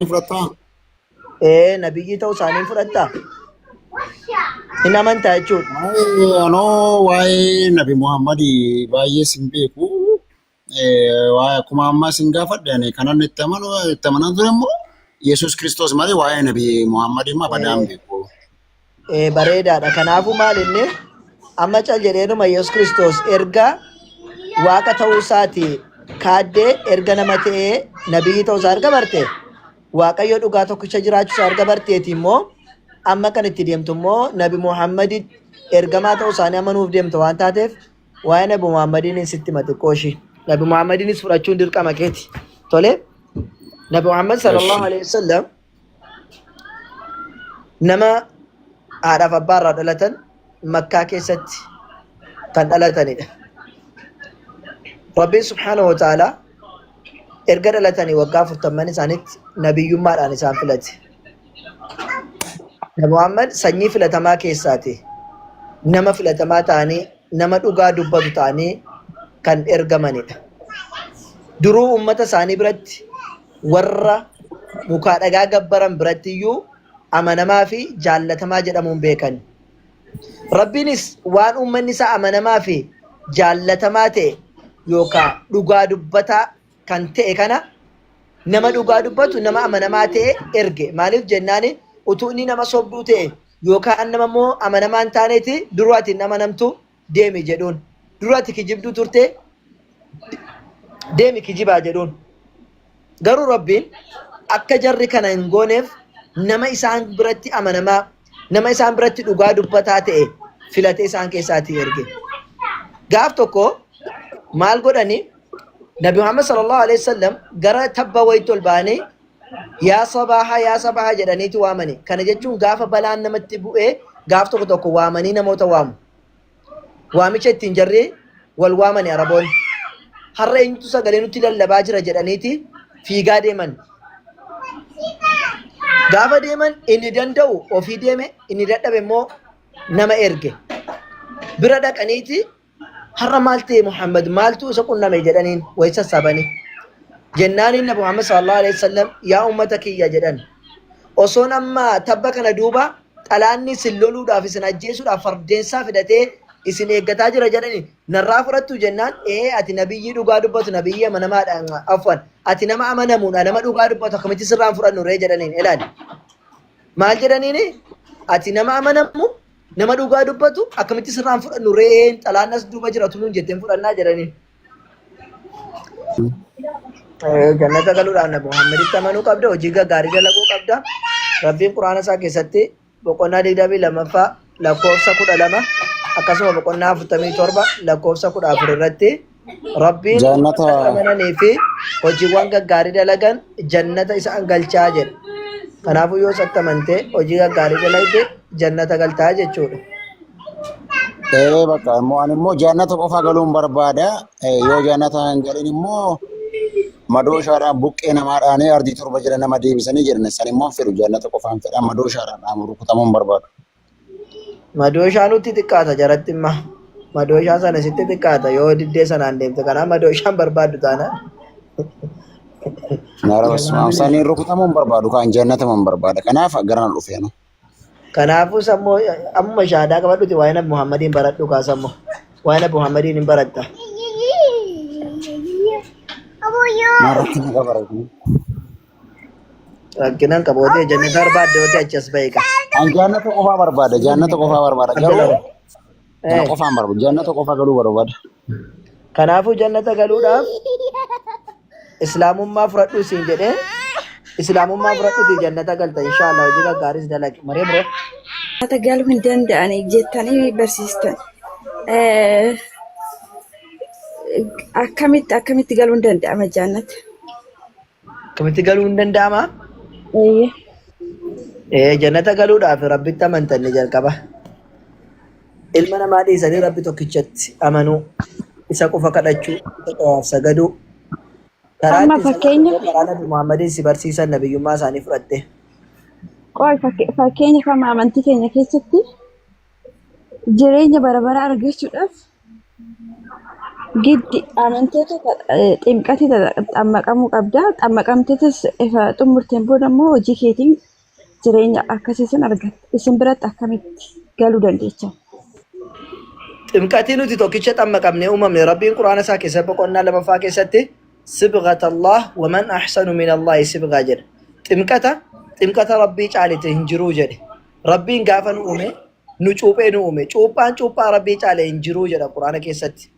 fudhataa? nabiyyi ta'uu isaanii fudhattaa? Hin amantaa jechuudha. Anoo waa'ee Nabi Muhammadii baay'ee sin beeku. Waa'ee akkuma ammaa sin gaafadhe ani kanan itti amanan ture immoo Yesuus Kiristoos malee waa'ee Nabi Muhammadii immoo badaan beeku. Bareedaadha. Kanaafuu maal inni amma cal jedheenuma Yesuus Kiristoos erga waaqa ta'uu isaati kaaddee erga nama ta'ee nabiyyi ta'uu isaa erga barte waaqayyo dhugaa tokkicha jiraachuu isaa erga barteeti immoo amma kan itti deemtu immoo Nabi Muhammadii ergamaa ta'uu isaanii amanuuf deemtu waan taateef waa'ee Nabi Muhammadiin sitti matiqqoo ishii. Nabi Muhammadiinis fudhachuun dirqama keeti. Tole. Nabi Muhammad sallallahu alaihi wasallam nama haadhaaf abbaa irraa dhalatan Makkaa keessatti kan dhalatanidha. Rabbiin subhaanahu wa ta'aalaa erga dhalatanii waggaa 40 isaaniitti nabiyyummaadhaan isaan filate. Nabi Muhammad sanyii filatamaa keessaati. Nama filatamaa ta'anii nama dhugaa dubbatu ta'anii kan ergamanidha. Duruu ummata isaanii biratti warra mukaa dhagaa gabbaran biratti iyyuu amanamaa fi jaallatamaa jedhamuun beekan. Rabbiinis waan ummanni isaa amanamaa fi jaallatamaa ta'e yookaan dhugaa dubbataa kan ta'e kana nama dhugaa dubbatu nama amanamaa ta'e erge. Maaliif jennaan utuu inni nama sobduu ta'e yookaan nama immoo amanamaa hin taaneeti duraati nama namtu deemi jedhuun. Duraati kijibduu turte deemi kijibaa jedhuun. Garuu Rabbiin akka jarri kana hin gooneef nama isaan biratti amanamaa nama isaan biratti dhugaa dubbataa ta'e filatee isaan keessaatii erge. Gaaf tokko maal godhani Nabi Muhammad sallallahu alaihi wasallam gara tabba wayii ol baanee yaa sabaha jedhaniiti waamani. Kana jechuun gaafa balaan namatti bu'ee gaaf tokko waamanii namoota waamu. Waamicha ittiin jarree wal waamani Araboonni. Har'a eenyutu sagalee nutti lallabaa jira jedhaniiti fiigaa deeman. Gaafa deeman inni danda'u ofii deeme inni dadhabe immoo nama erge. Bira dhaqaniiti har'a maal ta'e Muhammad maaltu isa qunname jedhaniin wayi sassaabanii. Jennaaniin Nabi Muhammad sallallahu alaihi wasallam yaa ummata kiyya jedhan. Osoon amma tabba kana duuba xalaanni isin loluudhaaf isin ajjeesuudhaaf fardeensaa fidatee isin eeggataa jira jedhani narraa fudhattu jennaan ati nabiyyii dhugaa dubbatu nabiyyii amanamaadhaan afwan ati nama amanamuudha nama dhugaa dubbatu akkamitti sirraan fudhannu ree jedhaniin ilaali. Maal jedhaniini ati nama amanamu nama dhugaa dubbatu akkamitti sirraan fudhannu ree xalaannas duuba jiratu nuun jetteen fudhannaa jedhaniin. Jannata galuudhaan Nabi Muhammaditti amanuu qabda hojii gaggaarii dalaguu qabda. Rabbiin quraana isaa keessatti boqonnaa 22ffaa lakkoofsa 12 akkasuma boqonnaa 47 lakkoofsa 14 irratti Rabbiin amananii fi hojiiwwan gaggaarii dalagan jannata isaan galchaa jedha. Kanaafuu yoo isatti amante hojii gaggaarii dalagde jannata galtaa jechuudha. Bakka immoo jannata qofa galuun barbaada. Yoo jannata hin galin immoo madooshaadhaan buqqee namaadhaan ardii torba jira nama deebisanii jiran san immoo fedhu jannata qofaan fedha madooshaadhaan rukutamuun barbaadu. Madooshaa nutti xiqqaata jaratti imma. Madooshaa sana sitti xiqqaata yoo diddee sanaan deemte kanaaf madooshaan barbaaddu taana. Saniin rukutamuun barbaadu kan jannatamuun barbaada. Kanaaf garaan dhufeenu. Kanaafuu sammoo amma shaadaa qabadhuti waa'ee Nabi Muhammadiin baradhu kaasammoo. Waa'ee Nabi Muhammadiin hin baratta. Maarakkina qabaratu. Rakkinan qabootee jannata barbaadde yoo ta'e achas bahe qaba. Jannata qofaa barbaada. Jannata qofaa barbaada. Garuu qofaan barbaada. Jannata qofaa galuu barbaada. Kanaafuu jannata galuudhaaf islaamummaa fudhadhu siin jedhee islaamummaa fudhadhuti jannata galta inshaallah hojii gaggaaris dalagi. Maree biroo. Jannata galuu hin danda'an jettanii barsiistan. Akkamitti galuu hin danda'ama jannata? Akkamitti galuu hin danda'ama? Jannata galuudhaaf rabbitti amantan ni jalqaba. Ilma namaa dhiisanii rabbi tokkichatti amanuu, isa qofa kadhachuu, isa qofaaf sagaduu. Amma fakkeenya Nabi Muhammadiin si barsiisan nabiyyummaa isaanii fudhatte. Qoy fakkeenya fama amantii keenya keessatti jireenya bara bara argachuudhaaf Giddi amantoota ximqatii xammaqamuu qabda. Xammaqamteetas ifa xumurteen booda immoo hojii keetiin jireenya akkasii sun argatta. Isin biratti akkamitti galuu dandeecha? Ximqatii nuti tokkicha xammaqamnee uumamne Rabbiin Quraana isaa keessatti boqonnaa lamaffaa keessatti sibghata Allah wa man ahsanu min Allahi sibghaa jedha. Ximqata Rabbii caalite hin jiruu jedhe. Rabbiin gaafa nu uume nu cuuphee nu uume. Cuuphaa Rabbii caale hin jiruu jedha Quraana keessatti.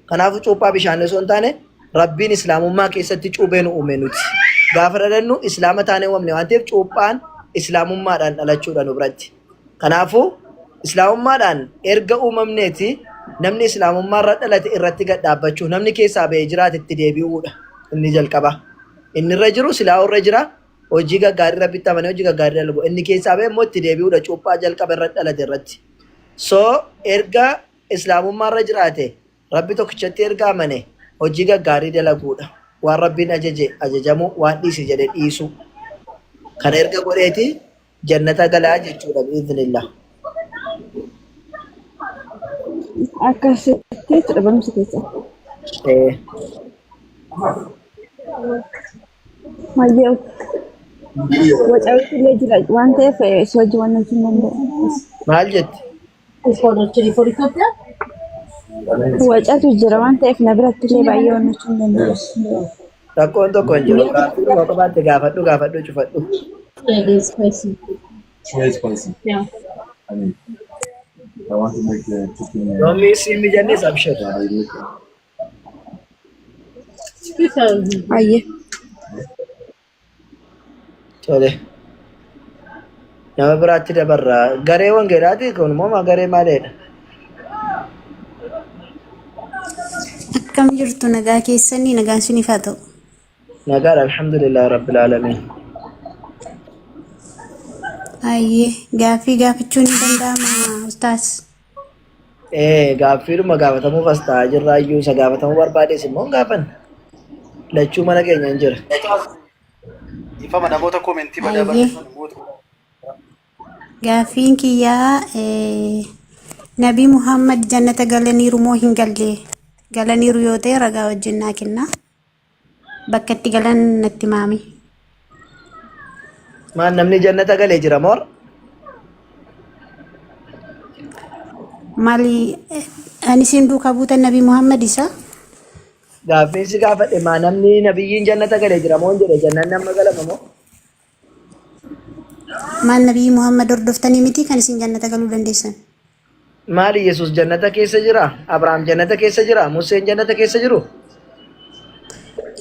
Kanaafuu cuuphaa bishaanii osoo hin taane Rabbiin Islaamummaa keessatti cuuphee nu uume nuti. Gaafa dhalannu Islaama taanee uumamne waan ta'eef cuuphaan Islaamummaadhaan dhalachuudha nu biratti. Kanaafuu Islaamummaadhaan erga uumamneeti namni Islaamummaarra dhalate irratti gad dhaabbachuu namni keessaa ba'ee jiraate itti deebi'uudha. Inni jalqaba. Inni irra jiru silaa irra jira hojii gaggaarii rabbitti amanee hojii gaggaarii dalagu. Inni keessaa ba'e immoo itti deebi'uudha cuuphaa jalqaba irra dhalate irratti. So erga Islaamummaarra jiraate Rabbi tokkichatti erga amane hojii gaggaarii dalaguudha. Waan Rabbiin ajaje ajajamu waan dhiisi jedhe dhiisu. Kana erga godheeti jannata galaa jechuudha biiznillah. Akkasitti barumsa keessa. Mayyoo wacaawwitti illee jira waan ta'eef soojii waan nuti hin danda'u. Maal jetti? Wacaatu jira waan ta'eef na biratti illee baay'ee waan nuti hin danda'u. Rakkoon tokko hin jiru. Yoo qabaate gaafadhu cufadhu. Yeah, it is spicy. Very spicy. Yeah. I mean, I want to make the chicken. Don't miss me, Janice. I'm sure. Baay'ee. Tole. Nama biraatti dabarra. Garee wangeelaati kun moo garee maaliidha? Akkam jirtu nagaa keessanii nagaan suniif haa ta'u. Nagaan alhamdulillah rabbil alamin. Ayyee gaaffii gaafachuun ni danda'ama ustaas. Gaaffiidhuma gaafatamuuf as ta'aa jirra iyyuu isa gaafatamuu barbaadees immoo gaafan. Lachuu mana keenya hin jira. Ifama namoota koomentii badaa Ayyee gaaffiin kiyyaa Nabii Muhammad jannata galaniiru moo hin galle? Galaniiru yoo ta'e ragaa wajjin naa kenna. Bakka itti galan natti maami. Maan namni jannata galee jira moor? Maali ani isin duukaa buutan Nabii Muhammad isa? Gaaffiin si gaafadhe maa namni nabiyyiin jannata galee jira moo hin jedhe jannaan nama galama moo? Maal Nabii Muhammad hordoftanii miti kan isin jannata galuu dandeessan? Maali Yesuus jannata keessa jira? Abrahaam jannata keessa jira? Museen jannata keessa jiru?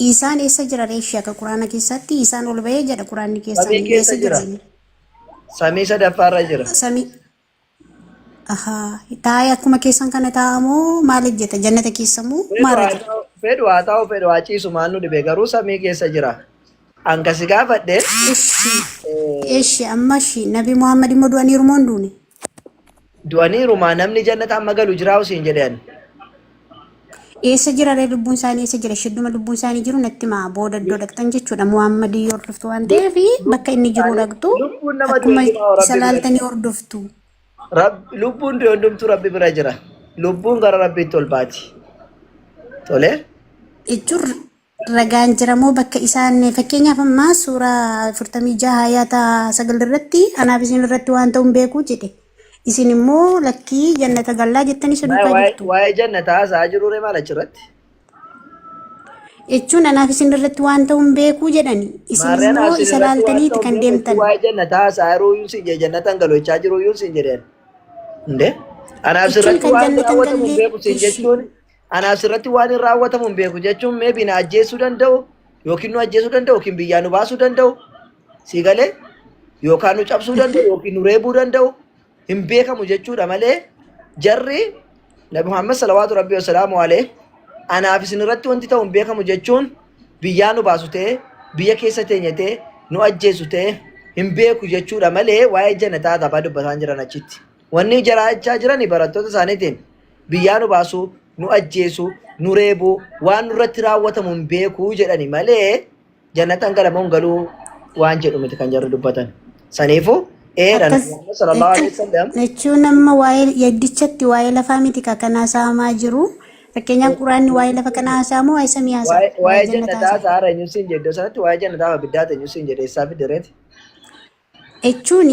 Isaan eessa jira reeshii akka Quraana keessatti isaan ol bahee jedha Quraanni Samii keessatti keessa eessa jira? jira. Samii sadaffaarra jira. Samii taa'ee akkuma keessan kana taa'amoo maal ejjeta jannata keessa moo maal jira? Fedhu haa ta'u fedhu haa ciisu maal nu dhibe garuu samii keessa jira. Angasi gaafadhe Eshi amma shi Nabii Muhammad immoo du'aniiru moo hin duune? du'aniiru maa namni jannata amma galu jira usiin jedhan. Eessa jira ree lubbuun isaanii eessa jira shidduma lubbuun isaanii jiru natti maa booda iddoo dhaqxan jechuudha Muhammad yoo hordoftu waan ta'eef bakka inni jiru dhaqxu Lubbuun nama akkuma du'e isa laaltanii hordoftu. lubbuun hundumtuu rabbi bira jira. Lubbuun gara rabbiitti ol baati. Tole? Jechuun ragaan jira moo bakka isaan fakkeenyaaf ammaa suuraa 46 hayaata 9 irratti anaaf isin irratti waan ta'uun beekuu jedhe. Isin immoo lakkii jannata gallaa jettanii isa duukaa jirtu. Waa'ee jannataa haasa'aa jirure maal achirratti? Jechuun anaaf isin irratti waan ta'uun beekuu jedhani. Isin immoo isa laaltaniiti kan deemtan. Waa'ee jannataa haasa'aa jiruu yuun siin jedhe jannatan galochaa jiruu yuun siin jedheen. Inde? Anaaf sirratti waan raawwatamu hin beeku siin jechuun anaaf sirratti waan hin raawwatamu hin beeku jechuun meebi na ajjeesuu danda'u yookiin nu ajjeesuu danda'u yookiin biyyaa nu baasuu danda'u sii galee yookaan nu cabsuu danda'u yookiin nu reebuu danda'u hin beekamu jechuudha malee jarri Nabi Muhammad salawaatu rabbii wasalaamu alayhi anaaf isin irratti wanti ta'u hin beekamu jechuun biyyaa nu baasu ta'e biyya keessa teenye ta'e nu ajjeesu ta'e hin beeku jechuudha malee waa'ee jannataa taphaa dubbataan jiran achitti. Wanni jaraachaa jirani barattoota isaaniitiin biyyaa nu baasu nu ajjeesu nu reebu waan nurratti raawwatamu hin beeku jedhani malee jannatan galamuun galuu waan jedhu miti kan jarri dubbatan. Saniifuu eeran sallallahu alaihi wasallam jechuun amma waa'ee yaddichatti waa'ee lafaa miti kanaa saamaa jiru Fakkeenyaaf quraanni waa'ee lafa kanaa haasaa moo waa'ee samii haasaa? Waa'ee jannataa saara eenyusiin jedhu sanatti waa'ee jannataa biddaata eenyusiin jedhe isaa fidireeti. Jechuun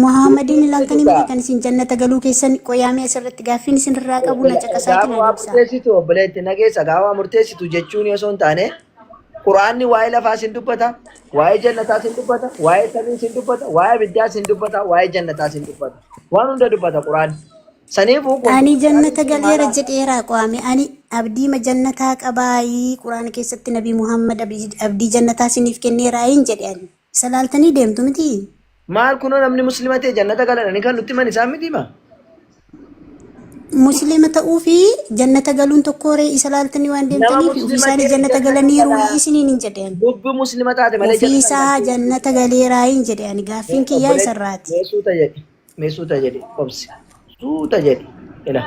Muhammadiin ilaaltanii miti kan isin jannata galuu keessan qoyaamee asirratti gaaffiin isin irraa qabu na caqasaatiin Gaafa murteessitu obboleetti nageessa gaafa murteessitu jechuun osoo hin taane quraanni waa'ee lafaa sin dubbata, waa'ee jannataa sin dubbata, waa'ee samii sin dubbata, waa'ee biddaa sin dubbata, waa'ee jannataa sin dubbata. Waan hunda dubbata quraanni. Saniifuu ani jannata galeera jedheeraa qo'ame ani abdii jannataa qabaayii quraana keessatti nabii Muhammad abdii jannataa siniif kenneeraa hin jedhe ani. Isa laaltanii deemtu miti. maal kunoo namni muslima ta'e jannata galanani kan nutti himan isaan miti ma? Muslima ta'uu fi jannata galuun tokkoree isa laaltanii waan deemtaniif ofii isaanii jannata galaniiru isiniin hin jedhe ani. Dubbi muslima taate malee Ofii isaa jannata galeeraa hin jedhe ani gaaffiin kiyyaa isarraati. Meesuuta jedhe obsi. Suuta jedhe. Ila.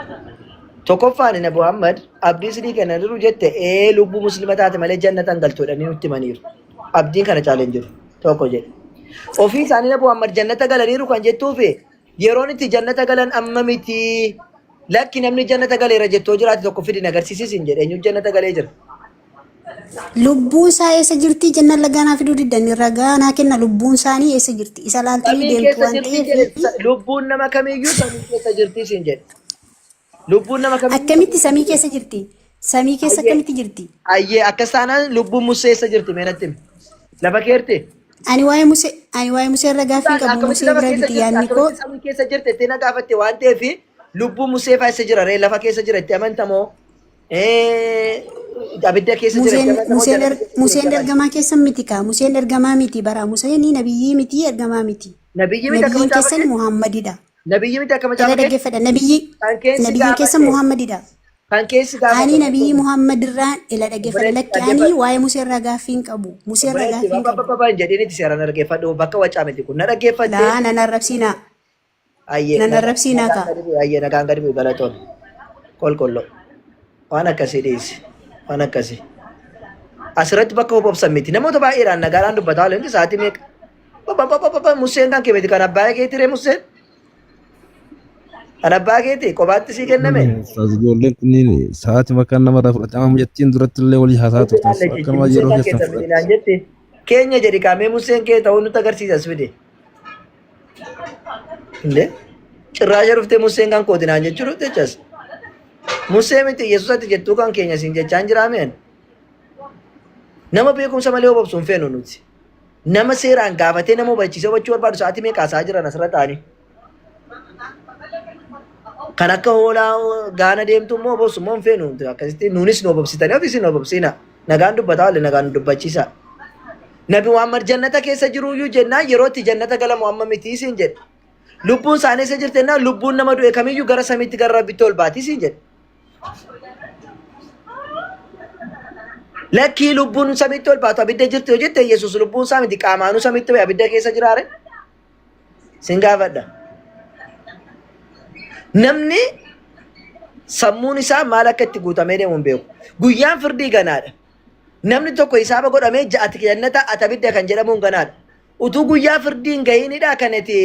Tokkoffaan Nabi Muhammad abdii sidii kenna jiru jette lubbuu muslima taate malee jannatan galtoodhanii nutti himaniiru. Abdiin kana caaleen jiru. Tokko jedhe. Ofii isaanii Nabi Muhammad jannata galaniiru kan jettuufi yeroon itti jannata galan amma miti. Lakki namni jannata galeera jettoo jiraate tokko fidi agarsiisisin jedhe eenyu jannata galee jira. Lubbuun isaa eessa jirti? Janna lagaanaa fiduu diddanii ragaa naa kenna lubbuun isaanii eessa jirti? Isa laaltanii deemtu waan ta'eef. Lubbuun nama kamiiyyuu samii keessa jirti siin jedhe. Lubbuun nama kamiiyyuu. Akkamitti samii keessa jirti? Samii keessa akkamitti jirti? Ayyee akkas taanaan lubbuun Musee eessa jirti meenatti himi. Lafa keerte. Ani waa'ee Musee irra gaaffii qabu Musee bira biti yaadni koo. Samii keessa jirti itti na gaafatte waan ta'eef lubbuun Musee fa'aa eessa jira ree lafa keessa jira itti amantamoo. Abidda keessa jira. Museen ergamaa keessa miti kaa. Museen ergamaa miti bara. Museen nabiyyii miti ergamaa miti. Nabiyyiin keessan Muhammadidha. Nabiyyi miti akkama Jala dhaggeeffadha. Nabiyyiin keessa Muhammadidha. Kan keessi gaafa. Ani nabiyyi Muhammad irraa ila dhaggeeffadha. Lakki ani waa'ee Musee irraa gaaffii hin qabu. Musee irraa gaaffii hin qabu. Babbaan jedheen itti seeraan dhaggeeffadhu bakka wacaa miti kun na dhaggeeffadhe. Laa nan arrabsiinaa. Nan arrabsiinaa kaa. Ayyee nagaan gadi bu'u galatoon. Qolqolloo. Waan akkasii dhiisi. Waan akkasii. Asirratti bakka hobobsan miti. Namoota baay'eedhaan nagaadhaan dubbataa oolanii sa'aatii meeqa? Museen kan kee miti kan abbaa keetii ree Museen? Kan abbaa keetii kophaatti sii kenname? Ijoolleen kunniin sa'aatii bakka namarraa fudhatama mucattiin duratti illee walii haasaa turtan akkanuma yeroo keessan fudhate. Keenya jedhi kaamee Museen kee ta'uu nutti agarsiisas fide. Illee cirraasha dhuftee Museen kan kootinaan jechuudha jechas. Musee miti Yesuusatti jettuu kan keenya siin jechaan jiraameen. Nama beekumsa malee hobobsu hin feenu nuti. Nama seeraan gaafatee nama hubachiisee hubachuu barbaadu sa'aatii meeqa haasaa jiran asirra taa'anii. Kan akka hoolaa gaana deemtu immoo hobobsu immoo hin feenu akkasitti nuunis nu hobobsitanii ofiis nu hobobsiina. Nagaan dubbataa olle nagaan nu dubbachiisa. Nabi Muhammad jannata keessa jiruyyuu jennaan yeroo itti jannata galamu amma miti siin jedhe. Lubbuun isaanii isa jirti jennaan lubbuun nama du'e kamiyyuu gara samiitti gara rabbitti ol baati siin jedhe. Lakkii lubbuun samiitti ol baatu abidda jirti yoo jette Yesuus lubbuun isaa miti qaamaanuu samiitti ba'e abidda keessa jiraare. Sin gaafadha. Namni sammuun isaa maal akka itti guutamee deemu hin beeku. Guyyaan firdii ganaadha. Namni tokko hisaaba godhamee ja'ati jannata ati abidda kan jedhamuun ganaadha. Utuu guyyaa firdii hin gahiinidha kan itti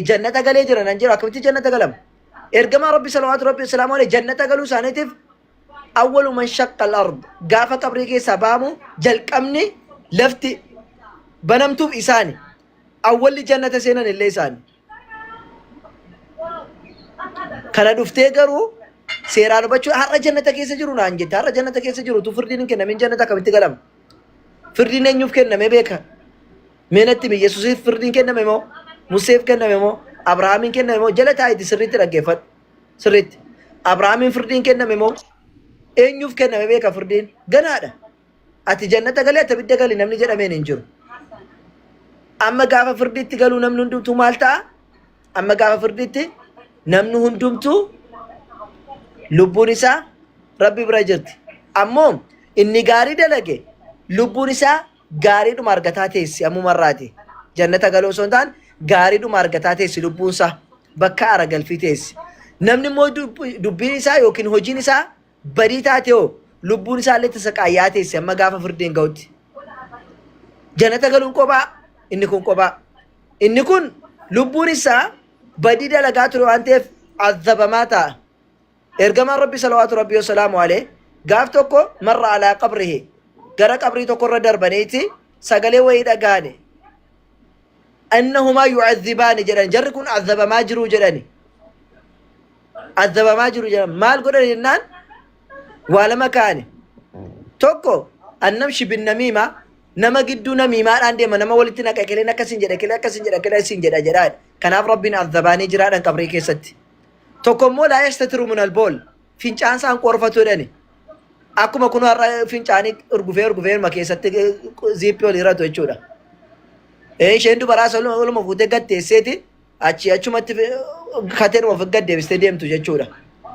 jannata galee jiran hin jiru akkamitti jannata galama. Ergamaa Rabbi salawaatu Rabbi salaamu alayhi jannata galuu isaaniitiif awwalu man shaqqa al-ard gaafa qabrii keessaa baamu jalqabni lafti banamtuuf isaani awwalli jannata seenan illee isaani. Kana dhuftee garuu seeraan hubachuu har'a jannata keessa jiru naan jette har'a jannata keessa jiru tu firdiin hin kennamin jannata akkamitti galama. Firdiin eenyuuf kenname beeka. Meenatti Yesuusiif firdiin kenname moo Museef kenname moo Abrahaamiin kenname moo jala taa'iti sirriitti dhaggeeffadhu sirriitti. Abrahaamiin firdiin kenname moo eenyuuf kenname beeka firdiin ganaadha. Ati jannata galee ati abidda gali namni jedhameen hin jiru. Amma gaafa firdiitti galuu namni hundumtuu maal ta'a? Amma gaafa firdiitti namni hundumtuu lubbuun isaa Rabbi bira jirti. Ammoo inni gaarii dalage lubbuun isaa gaariidhuma argataa teessi ammumarraati. Jannata galuu osoo hin taane gaariidhuma argataa teessi lubbuun isaa bakka aara galfii teessi. Namni immoo dubbiin isaa yookiin hojiin isaa badii taate hoo lubbuun isaa illee tasaqaayyaa teessi amma gaafa firdiin ga'utti. Jannata galuun kophaa inni kun kophaa. Inni kun lubbuun isaa badii dalagaa ture waan ta'eef azabamaa ta'a. ergamaan rabbi salawaatu rabbi wasalaamu alee gaaf tokko marra alaa qabrihi gara qabrii tokko irra darbaniiti sagalee wayii dhagaane annahumaa yu'adhibaani jedhan jarri kun adhabamaa jiru jedhani adhabamaa jiru jedhan maal godhan jennaan waa lama kaane tokko annamshi bin namiima nama gidduu namiimaadhaan deema nama walitti naqa keleen akkasin jedha kelee akkasin jedha kelee asin jedha jedhaan kanaaf rabbiin adhabaanii jiraadhan qabrii keessatti tokko immoo laa yastatiru min albool fincaan isaan qorfatu jedhani akkuma kun har'a fincaanii urgufee keessatti ziippii ol hiratu jechuudha. Isheen dubaraa oluma fuutee gaddeesseeti achumatti kateen of gaddeebistee deemtu jechuudha.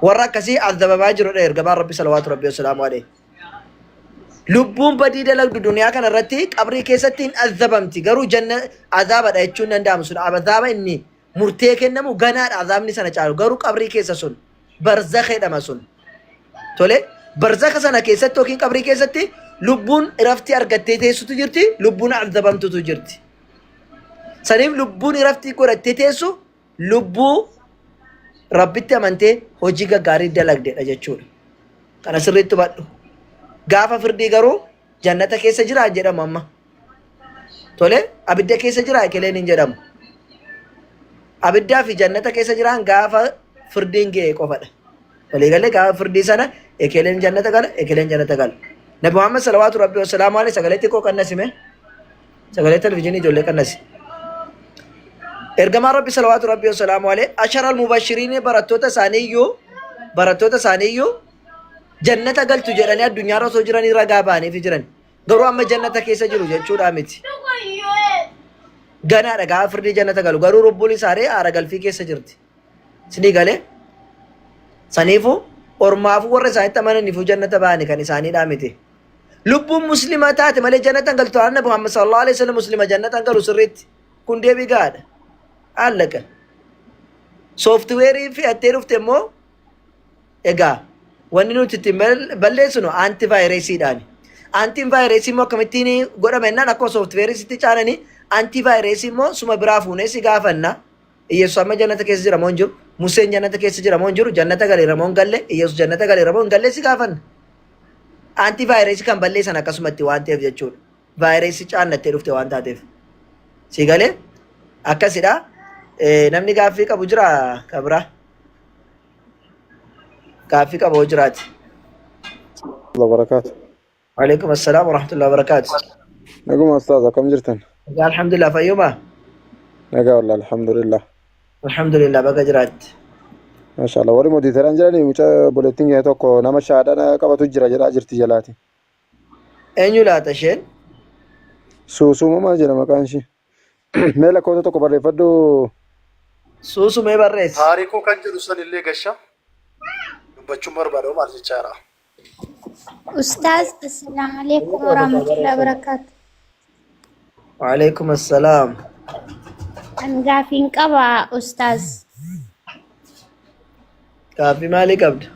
Warra akkasii adhabamaa jirudha ergamaan rabbi salawaatu rabbi wasalaamu alayhi. Lubbuun badii dalagdu duniyaa kana irratti qabrii keessatti hin adhabamti garuu janna azaabadha jechuun danda'amu sun azaaba inni murtee kennamu ganaadha azaabni sana caalu garuu qabrii keessa sun barzakha jedhama sun. Tole barzakha sana keessatti yookiin qabrii keessatti lubbuun iraftii argattee teessutu jirti lubbuun adhabamtutu jirti. Saniif lubbuun iraftii godhattee teessu lubbuu rabbitti amantee hojii gaggaarii dalagdeedha jechuudha. Kana sirriitti hubadhu. Gaafa firdii garuu jannata keessa jira jedhamu amma. Tole abidda keessa jira ekeleen hin jedhamu. Abiddaa fi jannata keessa jiraan gaafa firdiin ga'e qofadha. Waliigalee gaafa firdii sana ekeleen jannata gala ekeleen jannata gala. Nabi Muhammad salawaatu rabbi wasalaamu alayhi sagalee xiqqoo qannasime sagalee televizyiinii ijoollee qannasi. Ergamaan rabbi salawaatu rabbi wasalaamu alayhi asharal mubashiriin barattoota isaaniiyyuu jannata galtu jedhanii addunyaarra osoo jiranii ragaa ba'aniif jiran garuu amma jannata keessa jiru jechuudha miti. Ganaadha gaafa firdii jannata galu garuu lubbuun isaanii aara galfii keessa jirti. Sinii galee saniifuu ormaafu warra isaanitti amananiifuu jannata ba'anii kan isaaniidhaa miti. Lubbuun muslima taate malee jannata galtu Nabi Muhammad sallallahu alaihi wasallam muslima jannata galu sirriitti kun deebii gaadha. Allaqa. Sooftiweerii fe'attee dhufte immoo egaa wanni nuti ittiin balleessinu antivaayiresiidhaani. Antivaayiresiin immoo akkamittiin godhama jennaan akkuma sooftiweerisitti caananii antivaayiresiin immoo suma biraa fuunee si gaafanna. Iyyeesus amma jannata keessa jira moo hin jiru? Museen jannata keessa jira moo hin jiru? Jannata galeera moo hin galle? Iyyeesus jannata galeera moo hin galle si gaafanna. Antivaayirasii kan balleessan akkasumatti waan ta'eef jechuudha. Vaayirasii caannattee dhufte waan taateef. Si galee akkasidha. Namni gaaffii qabu jira kabira. Gaaffii qabu jiraati. Allah barakaatu. Waalaikum assalaam wa rahmatullahi wa barakaatu. Naguma ustaaz akkam jirtan? Alhamdulillah fayyuma. Nagaa wallah alhamdulillah. Alhamdulillah baga jiraatti. Mashallah warri moditeeran jiranii mucaa boleettiin gahee tokko nama shaadana qabatu jira jedhaa jirti jalaati. Eenyu laata isheen? Suusumamaa jedha maqaan ishee. Mee lakkoofsa tokko barreeffadhu. Suusumee barreessi. Taarikuu kan jedhu san illee gasha. Dubbachuun barbaadamu maal jechaadha? Ustaaz, assalamu alaikum warahmatullahi wabarakatuh. Waalaikum assalaam. An gaafiin qaba ustaaz. Gaaffii maalii qabda?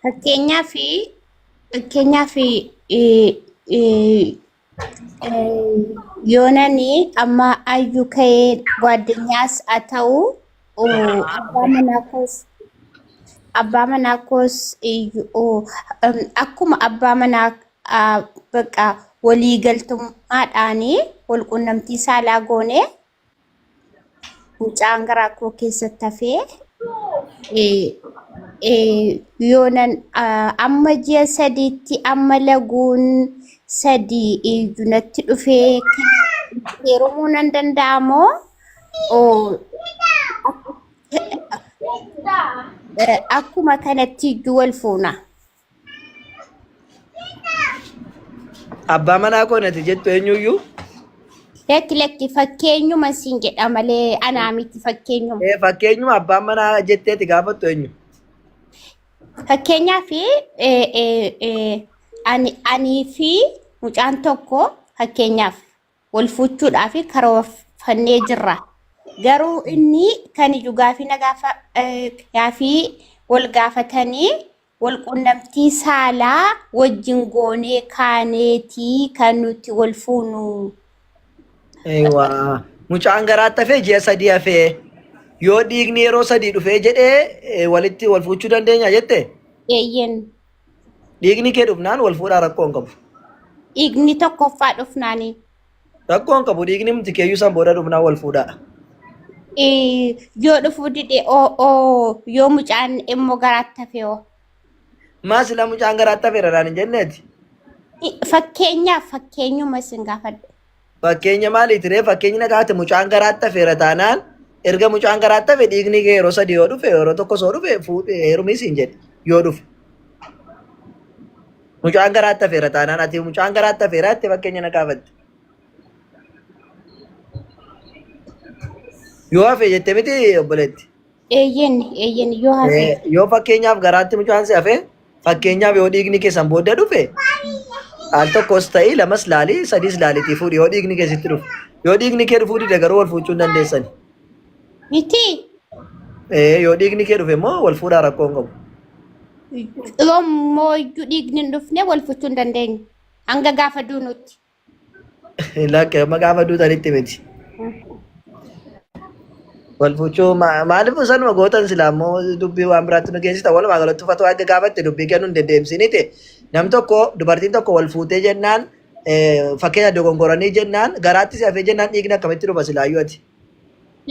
Fakkeenyaaf yoonani amma ayyuu ka'ee ጓደኛስ haa ta'u abbaa manaa koos akkuma abbaa manaa bakka walii galtummaadhaani wal quunnamtii saalaa goone mucaan garaa koo keessatti hafee yoonan amma ji'a sadiitti amma laguun sadii natti dhufee heerumuu nan danda'amoo akkuma kanatti iyyuu wal fuuna. Abbaa manaa koo nati jettu eenyuyyuu? Lakki fakkeenyuma siin jedha malee anaa miti fakkeenyuma. Fakkeenyuma abbaan manaa jetteeti gaafattu eenyu? Fakkeenyaaf anii fi mucaan tokko fakkeenyaaf wal fuuchuudhaaf karoorfannee jirra. Garuu inni kan iyyuu gaaffii wal gaafatanii wal quunnamtii saalaa wajjin goonee kaaneetii kan nuti wal fuunu. Mucaan garaatti hafee ji'a sadii hafee Yoo dhiigni yeroo sadii dhufee jedhee walitti wal fuudhuu dandeenya jette? Eeyyen. Dhiigni kee dhufnaan wal fuudhaa rakkoo hin qabu. Dhiigni tokkoffaa dhufnaanii. Rakkoo hin qabu dhiigni miti keeyyuu san booda dhufnaan wal fuudhaa. Yoo dhufuu dide yoo mucaan immoo garaatti hafee. Maas la mucaan garaatti hafeeraan hin jenneeti. Fakkeenyuma isin gaafadhe. Fakkeenya maaliiti ree fakkeenyi na gaafate mucaan garaatti hafeera taanaan erga mucaan garaatti hafe dhiigni kee yeroo sadii yoo dhufe yeroo tokko soo dhufe fuudhee heerumis hin jedhe yoo dhufe. Mucaan garaatti hafeera taanaan ati mucaan garaatti hafeera itti fakkeenya na gaafatte. Yoo hafe jette miti obboleetti. Eeyyen yoo hafe. Yoo fakkeenyaaf garaatti mucaan si hafe fakkeenyaaf yoo dhiigni keessan booda dhufe al tokkos ta'ii lamas laalii sadiis laaliitii fuudhi yoo dhiigni keessatti dhufe yoo dhiigni kee dhufuu dide garuu wal fuudhuu hin dandeessani. Miti. Yoo dhiigni kee dhufe immoo wal fuudhaa rakkoo hin qabu. Yoommoo iyyuu dhiigni hin dhufne wal fuudhuu hin dandeenyu. Hanga gaafa duunutti. Lakkee amma gaafa duutanitti miti. Wal fuudhuu maaliif sanuma gootan silaa immoo dubbii waan biraatti nu geessita walumaa galatti uffata akka gaafatte dubbii kennuu hin deddeemsinite nam tokko dubartiin tokko wal fuutee jennaan fakkeenya dogongoranii jennaan garaatti si hafee jennaan dhiigni akkamitti dhufa silaayyuu ati.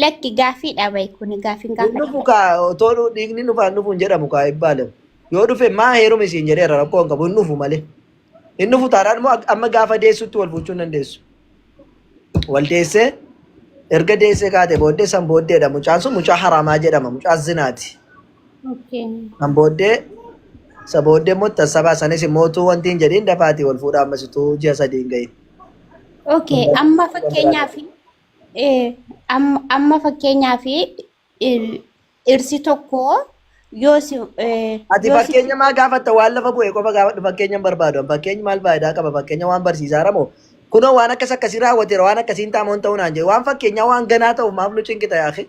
Lakki gaaffiidha bayi kun gaaffiin gaafa. Dhufu kaa otoo dhiigni dhufaan dhufuun jedhamu kaa ibbaale yoo dhufe maa heeruma isiin jedheera rakkoo hin qabu hin dhufu malee. Hin dhufu taanaan immoo amma gaafa deessutti wal fuudhuu hin dandeessu. Wal deessee erga deessee kaate booddee san booddeedha mucaan sun mucaa haramaa jedhama mucaa zinaati. Kan booddee sa booddee immoo tasabaa sanis immootuu wanti hin jedhin dafaati wal fuudhaa ammasituu ji'a sadii hin gahin. Amma fakkeenyaaf amma fakkeenyaaf dhirsi tokko yoo si ati fakkeenya maa gaafatta waan lafa bu'e qofa gaafadhu fakkeenya hin barbaadu fakkeenyi maal faayidaa qaba fakkeenya waan barsiisaa ramoo kunoo waan akkasii raawwateera waan akkasiin taamoon ta'uu naan jedhe waan fakkeenyaa waan ganaa ta'u maaf nu cinkita yaafi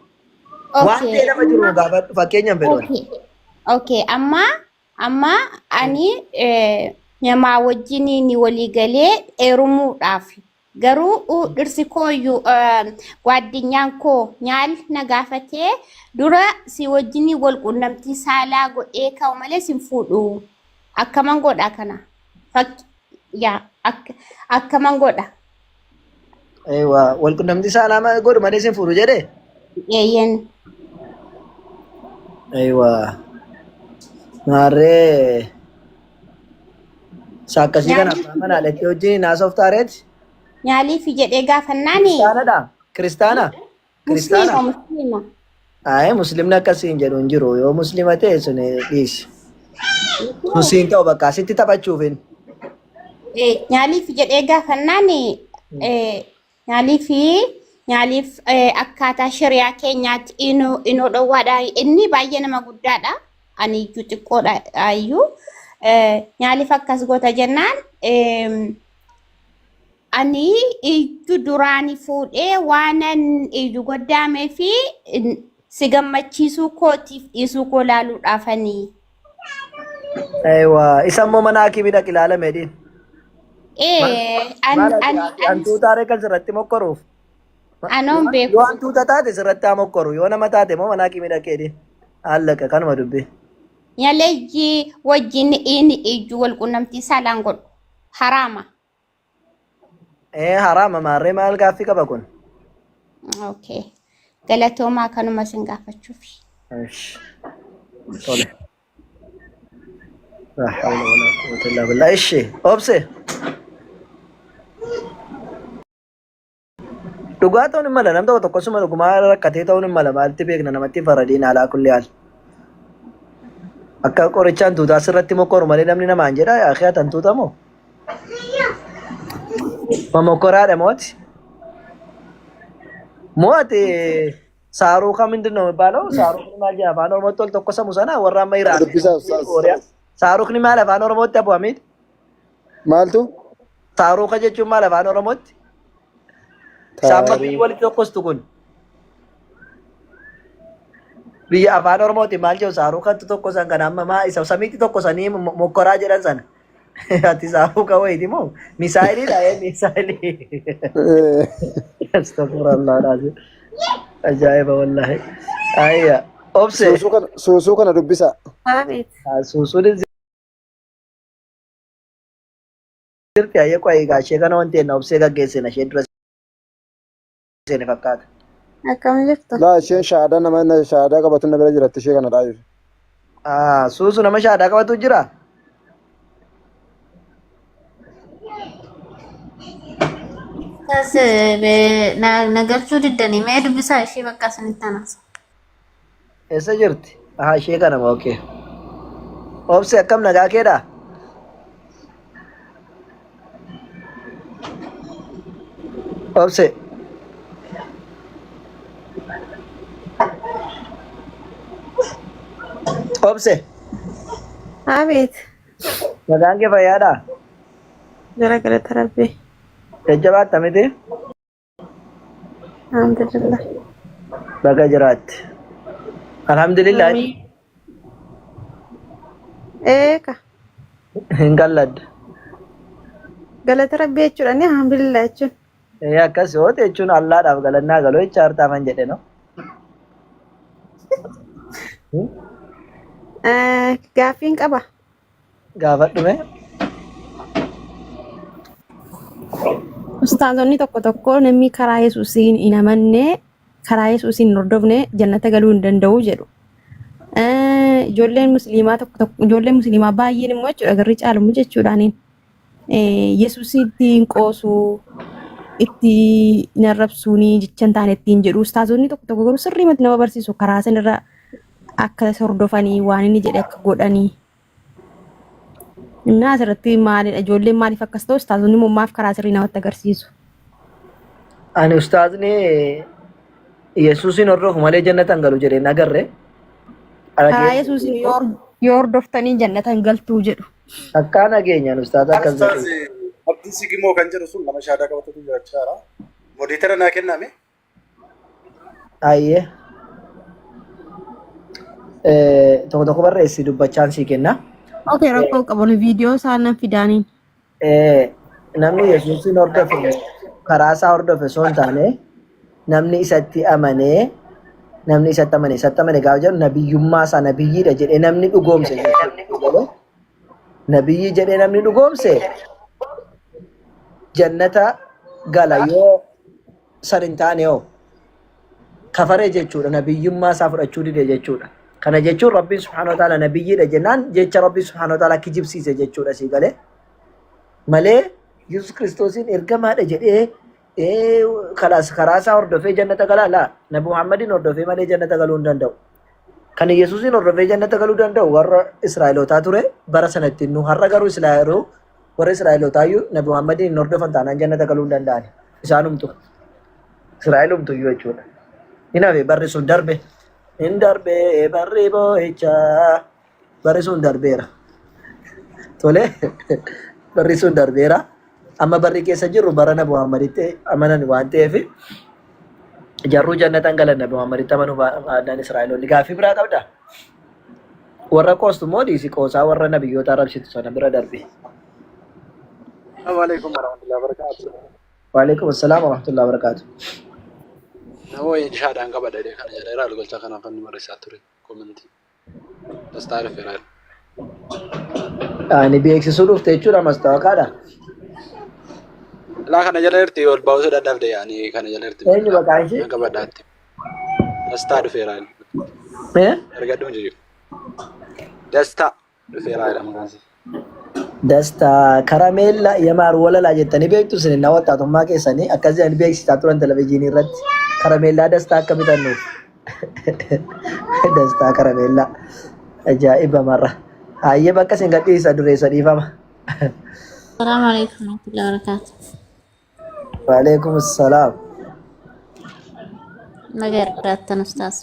waan ta'e lafa jiru gaafadhu fakkeenya hin fedhu. Amma ani namaa wajjiniin walii galee heerumuudhaaf garuu dhirsi kooyyuu waaddinyaan koo nyaal na gaafatee dura si wajjinii wal quunnamtii saalaa godhee ka'u malee sin fuudhu akkaman godha kana akkaman godha. Wal quunnamtii saalaa godhu malee sin fuudhu jedhee. Eeyyen. Maarree saakasii kana mana alatti wajjin naasoftareeti. Nyaaliif jedhee gaafannaani. Kiristaanadha. Kiristaana. Musliima. Muslimni akkasii hin jedhu hin jiru yoo muslima ta'e sun dhiisi. Musiin ta'u bakka asitti taphachuufin. Nyaaliif jedhee gaafannaani nyaaliif akkaataa shariyaa keenyaatti inoo dhowwaadha inni baay'ee nama guddaadha. Ani iyyuu xiqqoodha iyyuu nyaaliif akkas goota jennaan ani iyyuu duraanii fuudhee waanan iyyuu goddaamee fi si gammachiisuu kootiif dhiisuu koo laaluudhaafanii. Isa immoo mana hakimii dhaqi ilaalame dhiin. Hantuuta reekan sirratti mokkoruuf. Anoon beeku. Yoo hantuuta taate sirratti haa mokkoru yoo nama taate immoo mana hakimii dhaqee dhiin. Hallaqa kanuma dubbii. Nyaleji wajjin inni ijju wal quunnamtii saalaan godhu haraama. Haraama maarree maal gaaffii qaba kun? Okay. Galatoomaa kanuma sin gaafachuuf. Tole. La hawla wala quwwata illa billah. Ishi obse. Dhugaa ta'uun hin mala namni tokko suma dhugumaa rakkatee ta'uun hin mala maalti beekna namatti faradiin alaa kulli haal. Akka qorichaan tuutaa asirratti mokkoru malee namni namaan jedha yaa tantuuta moo? Mokkoraadha mooti? Mooti saaruu kam ምንድን ነው የሚባለው? ሳሩክ ማል አፋን ኦሮሞት ቶል tokko samu sana warra amma irraa saarukni maal afaan oromootti abu amiid? Maaltu? Saaruka jechuun maal afaan oromootti? Saambii walitti tokkostu kun. Biyya afaan oromooti maal jedhu saarukatti tokko san kan amma maa isa samiitti tokko sanii mokkoraa jedhan sana. Ati saaruka wayiiti moo? Misaayiliidha misaayilii. Astagfirullah. Ajaa'iba wallahi. Ayya. Obse. Suusuu kana dubbisa. Abeet. Suusuun jirti ayya qo'ee egaa ishee kana wanti enna obsee gaggeessina ishee dura seene fakkaata. Akkam jirtu? Laa isheen shaadaa nama shaadaa qabatu na bira jiratti ishee kana dhaayu. Suusu nama shaadaa qabatu jira? Tas nagarchuu diddanii mee dubbisaa ishee bakka isinitti anas. Eessa jirti? Ishee kana moo okee. Obse akkam nagaa keedhaa? Obse. Obse. Abeet. Nagaan kee fayyaadhaa? Jara galata Rabbii. Jajjabaatta miti? Alhamdulillah. Baga jiraatti. Alhamdulillah. Eeka. Hin galladde. Galata Rabbii jechuudha ni alhamdulillah jechuun. Akkas yoo ta'e jechuun Allaadhaaf galannaa galoo jecha hartaafan jedhe no. Gaaffiin qaba. Gaafadhume. Ustaazonni tokko tokko namni karaa Yesuusiin hin amanne karaa Yesuusiin hin hordofne jannata galuu hin danda'u jedhu. Ijoolleen musliimaa baay'een immoo jechuudha garri caalamu jechuudhaaniin Yesuusitti hin qoosu itti hin arrabsuuni jecha hin taane ittiin jedhu. Ustaazonni tokko tokko garuu sirriimatti nama barsiisu karaa sanirra akka hordofanii waan inni jedhe akka godhanii. Innaa asirratti maalidha ijoolleen maaliif akkas ta'u ustaazonni mummaaf karaa sirrii namatti agarsiisu. Ani ustaazni Yesuusin hordofu malee jannata hin galu jedhee nagarre. Karaa Yesuusin yoo hordoftanii jannata hin galtuu jedhu. Akkaan nageenyaan ustaaza akkas jedhe. Abdii Sigimoo kan jedhu sun nama shaadaa qabatatu jiraachaa. Modeetara naa kenname. Ayyee. Tokko tokko barreessi dubbachaan sii kenna. Okay, rakkoo qaban viidiyoo isaan fidaaniin. Namni Yesuusin hordofe karaa isaa hordofe osoo hin taane namni isatti amane gaafa jedhu nabiyyummaa isaa nabiyyiidha jedhee namni dhugoomse jechuudha. Nabiyyi jedhee namni dhugoomse jannata gala yoo san hin taane yoo kafaree jechuudha nabiyyummaa isaa fudhachuu dide jechuudha. Kana jechuun Rabbiin Subhaanahu wa Ta'aala nabiyyiidha jennaan jecha Rabbiin Subhaanahu wa Ta'aala kijibsiise jechuudha sii galee. Malee Yesuus Kiristoosiin ergamaadha jedhee karaa isaa hordofee jannata galaa laa Nabi Muhammadin hordofee malee jannata galuu hin danda'u. Kan Yesuusin hordofee jannata galuu danda'u warra Israa'elootaa ture bara sanatti nu har'a garuu warra Israa'elootaa Nabi Muhammadin hin hordofan taanaan jannata galuu hin danda'an. Isaanumtu Israa'elumtu jechuudha. Hinafe barri sun darbe. Hin darbee barri boo'ichaa barri sun darbeera. Tole barri sun darbeera. Amma barri keessa jirru bara Nabi Muhammaditti amanan waan ta'eef jarruu jannatan galan Nabi Muhammaditti amanuuf aadaan Israa'eloonni gaaffii biraa qabda. Warra qoostu immoo dhiisi qoosaa warra nabiyyoota arrabsitu sana bira darbe. Waalaikum warahmatullahi wabarakatuh. Waalaikum assalaam warahmatullahi wabarakatuh. Namoonni shaadaan qabadha kana jedheera galcha kana kan mariisaa ture komentii. Dastaa rifeeraal. Ani beeksisuu dhufte jechuudha mastaawaqaadha. Laa kana jala irti ol baasuu dadhabde yaani kana jala irti. Eenyu maqaan ishee? Qabadhaatti. Dastaa rifeeraal. Argadhu jiru. Dastaa rifeeraal maqaan ishee. Dastaa karameella yamaar walalaa jettanii beektu isin na wattaatummaa keessanii akkasii ani beeksisaa turan televezyiinii irratti karameellaa dastaa akka bitannuuf. Dastaa karameellaa ajaa'iba marra. Hayyee bakka isin gadhiisa dureessa dhiifama. Assalamu alaikum warahmatullahi wabarakatuh. Waalaikum assalaam. Nagar berattan ustaz.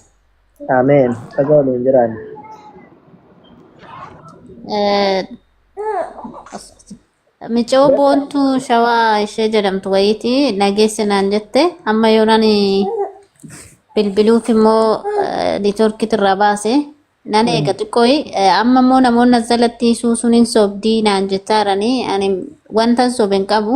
Ameen. Dhagaa waliin jiraanne. Micoo boontu shawaa ishee jedhamtu wayiiti nageessinaan jette amma yoonaan bilbiluuf immoo neetworkiitti irraa baase nan eega xiqqooyi amma immoo namoonni asjalatti suusuniin sobdii naan jettaaranii ani wanta soben qabu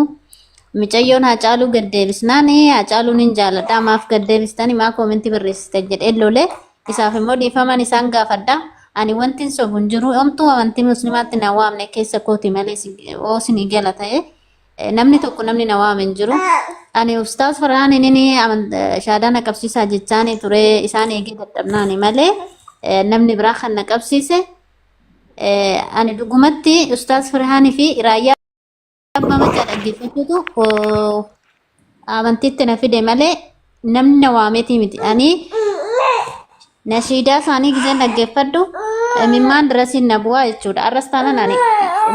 micayyoon Haacaaluu gaddeebisnaan Haacaaluun hin jaalladha maaf gaddeebistanii maa koomentii barreessitan jedhee lolee isaaf immoo dhiifaman isaan gaafadha. Ani wantin sobu hin jiru omtuu amantii muslimaatti na waamne keessa kooti malee oo sinii gala ta'e namni tokko namni na waame hin jiru. Ani ustaas Farhaan inni shaadaa na qabsiisaa jechaani ture isaan eegee dadhabnaani malee namni biraa kan na qabsiise ani dhugumatti ustaas Farhaanii fi raayyaa abbaa macaa dhaggeeffachuutu amantiitti na fide malee namni na waametii miti. Ani nashiidaa isaanii giseen dhaggeeffadhu mimmaan dirasiin na bu'aa jechuudha. Arras taanaan ani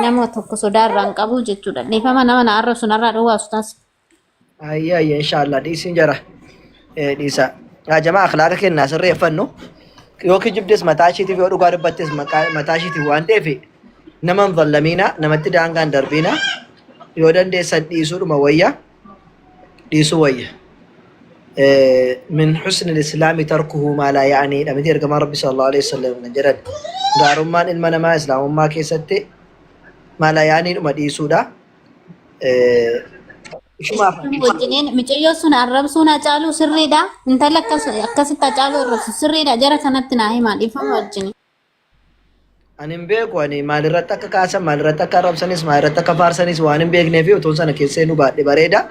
nama tokko sodaa irraa hin qabu jechuudha. Dhiifama nama na arrabsu narraa dhowwaa ustaas. Ayya inshallah dhiisin jara dhiisa. Jamaa akhlaaqa kennaa sirreeffannu yoo kijibdes mataa ishiitiif yoo dhugaa dubbattes mataa ishiitiif waan ta'eef nama hin dhallamiina namatti daangaan darbiina yoo dandeessan dhiisuudhuma wayya dhiisuu wayya. من حسن الإسلام تركه ما لا يعني لما تيجي كمان ربي صلى الله عليه وسلم نجرد دارمان إلما ما إسلام ما كيستي ما لا يعني ما دي سودا شو ما فهم وجنين مجيو سنا الرب سنا جالو سري دا انت لك كسي تجالو الرب سري دا جرى كانت ناهي ما دي فهم وجنين أنا مبيك واني ما لرتك كاسا ما لرتك رب سنيس ما لرتك فارسنيس وانا مبيك نفيو تونسنا كيسينو بعد بريدا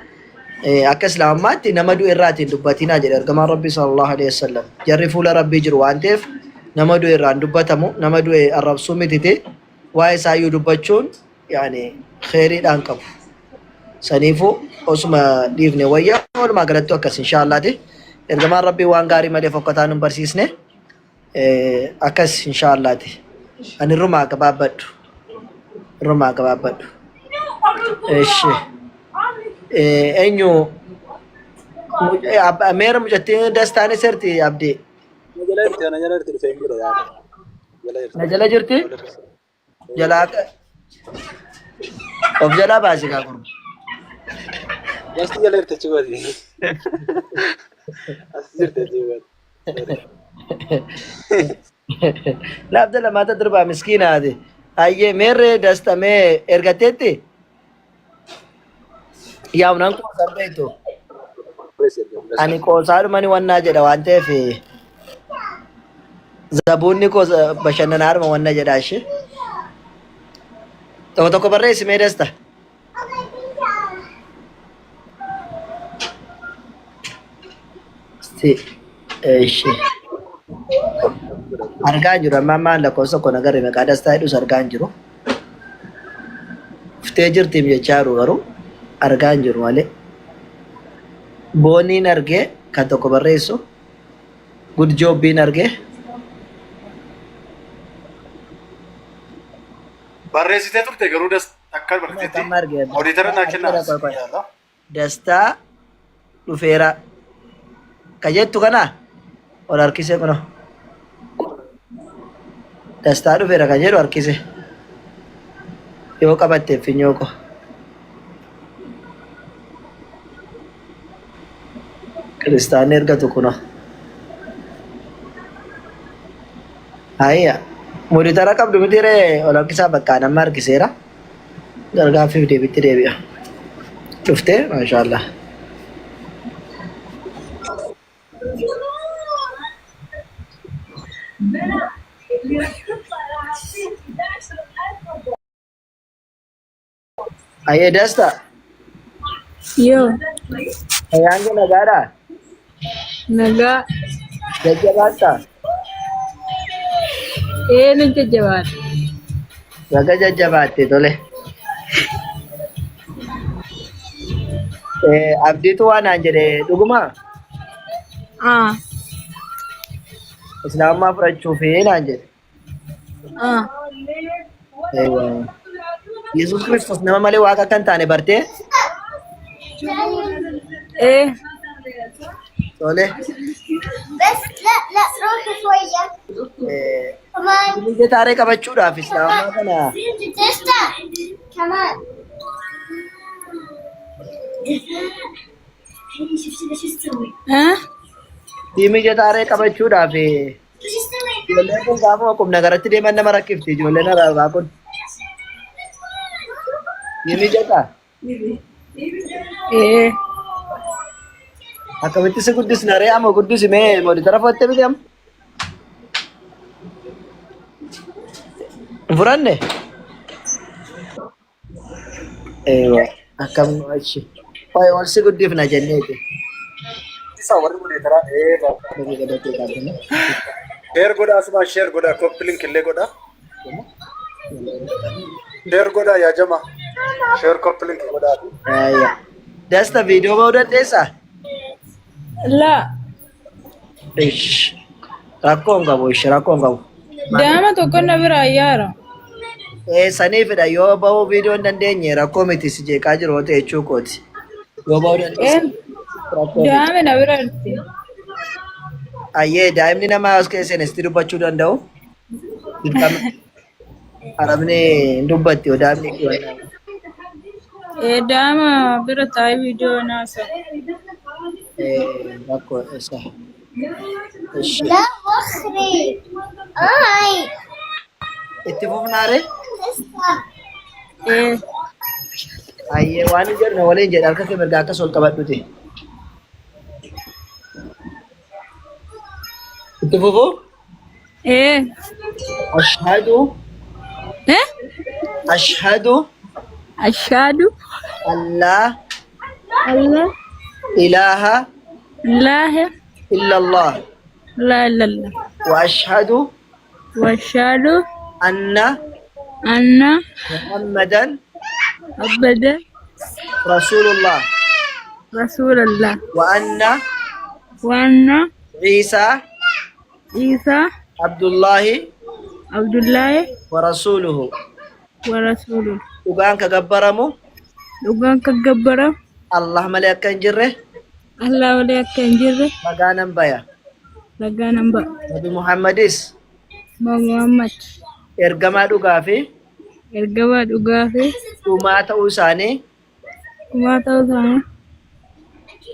akka islaamummaatti nama du'e irraatiin dubbatinaa jedhe ergamaan rabbii sallallahu alaihi wasallam. Jarri fuula rabbii jiru waan ta'eef nama du'e irraan dubbatamu nama du'e arrabsuu mitite waa'ee isaayyuu dubbachuun yaani khayriidhaan qabu. Saniifuu osuma dhiifne wayya walumaa galatti akkas inshaallaati. Ergamaan rabbii waan gaarii malee fokkataa nu barsiisne akkas inshaallaati. Ani irrumaa gabaabbadhu. Irrumaa gabaabbadhu. Eshi. Enyu meera mucattiin dastaan isirti abdii. Na jala jirti? Jalaa of jalaa baasi kaa gurbu. Jasti jala jirti chubati. As jirti chubati. Laabda lamaata durbaa miskiinaati. Ayyee meerree dastamee ergateetti? Yaa unaan qoosaan beektu. Ani qoosaadhuma ni wannaa jedha waan ta'eef zabuunni bashannanaadhuma wanna jedha ishee. Tokko tokko barreessi mee dasta. Ishee. Argaa jiru amma ammaan lakkoofsa tokko nagarre maqaa dastaa hedduus argaa jiru. Uftee jirtiim jechaa jiru garuu. Argaa hin jiru malee. Booniin argee kan tokko barreessu. Good jobbiin argee. Barreessitee turte garuu akka barreessiteetti. Odeetara naa kennaa. Dastaa dhufeera. Ka jettu kana ol harkisee kuno. Dastaa dhufeera kan jedhu harkise. Yoo qabatteef finyoo ko. Kiristaanni ergatu kuno. Hayya. Monitara qabdu miti ree ol harkisaa bakka nama harkiseera. Gargaaffiif deebitti deebi'a. Dhuftee maashaallah. Hayya dasta. Yo, Ayaan ke nagaadha. nagaa Jajjabaadha. nu jajjabaadha. Baga jajjabaatte tole. Abdiitu waan naan jedhe dhuguma islaamummaa fudhachuuf naan jedhe. Yesuus Kiristoos nama malee waaqa kan taane bartee tole. Biyya taaree qabachuudhaaf islaamummaa kana biyya taaree qabachuudhaaf ijoolleen kun gaafa qubna garatti deeman nama rakkifti ijoolleen arabaa kun. Mijataa? Akkamitti si guddisna ree amma guddisi mee monitara footte miti amma? Furanne? Ewa. Akkam achi. Waa'ee wal si guddifna jenneeti. Isa warri buleetara share godha asuma share godha copy link illee godha. Share godha yaa jama. Share copy link godha. Ayya. Dasta video bahuu dandeessaa? Laa. Ish. Rakkoon qabu ish rakkoon qabu. Daama tokko na bira yaara. Saniifidha yoo bahuu video hin dandeenye rakkoo miti si jeeqaa jiru yoo ta'e jechuu kooti. Yoo bahuu dandeessaa. Daame na bira jirti. Ayyee daa'imni nama as keessan itti dubbachuu danda'u. Arabni hin dubbatti yoo daa'imni dhiyoonnaa. Daama bira taa'ee viidiyoo naasa. Rakkoo isa. لا أخري أي Itti fufnaare? Ayyee waan hin jedhne waliin jedhe harka kee mirgaa akkas ol qabadhuti. Itti fufu? Ashhadu. Ashhadu. Ashhadu. Allah. Allah. Ilaha. Ilaha. إلا الله لا إلا الله وأشهد وأشهد أن أن محمدا أبدا رسول الله رسول الله وأن عيسى عيسى عبد الله ورسوله ورسوله وقان كجبرمو الله ملك جره الله وليك كنجره مغانم بيا لغانم با نبي محمدis محمد ergamaa dhugaa fi dhumaa ta'uu isaanii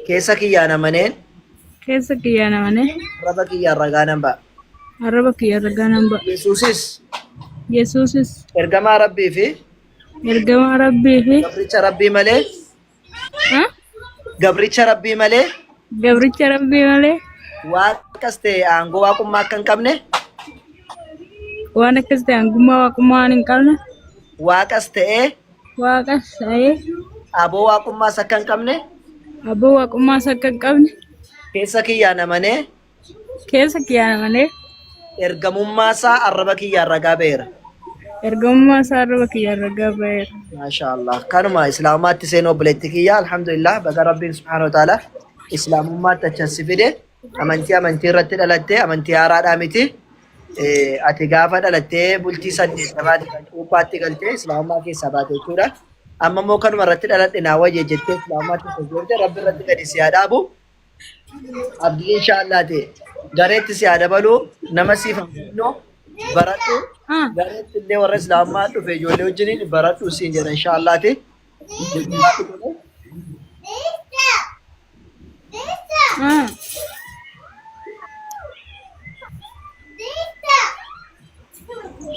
keessa kiyyaan amaneen arraba kiyyaan ragaa nan ba'a Yesuusis ergamaa rabbii fi gabricha rabbii malee gabricha rabbii malee waan akkas ta'e aangoo waaqummaa akka hin qabne waan akkas ta'e aangummaa waaqummaa hin qabne waaqas ta'e aboo waaqummaas akka hin qabne keessa kiyyaan amanee ergamummaa isaa arraba kiyyaan ragaa ba'eera. Mashaallah kanuma islaamaatti seenoo bileetti kiyya alhamdulillah baga rabbiin subhaanahu wa ta'ala islaamummaatti achasi fide amantii irratti dhalattee amantii haaraadhaa miti ati gaafa dhalattee bultii 8 kan cuuphaatti galtee islaamummaa keessaa baate jechuudha. Amma immoo kanuma irratti dhaladhe naa wayye jettee islaamummaatti seenoo rabbi irratti gadi si haa dhaabu abdii inshaallah ta'e gareetti si haa dabalu nama siif hambifnoo baradhu gareetti illee warra islaamaa dhufe ijoollee wajjiniin baradhu siin jedha inshaallah ta'e.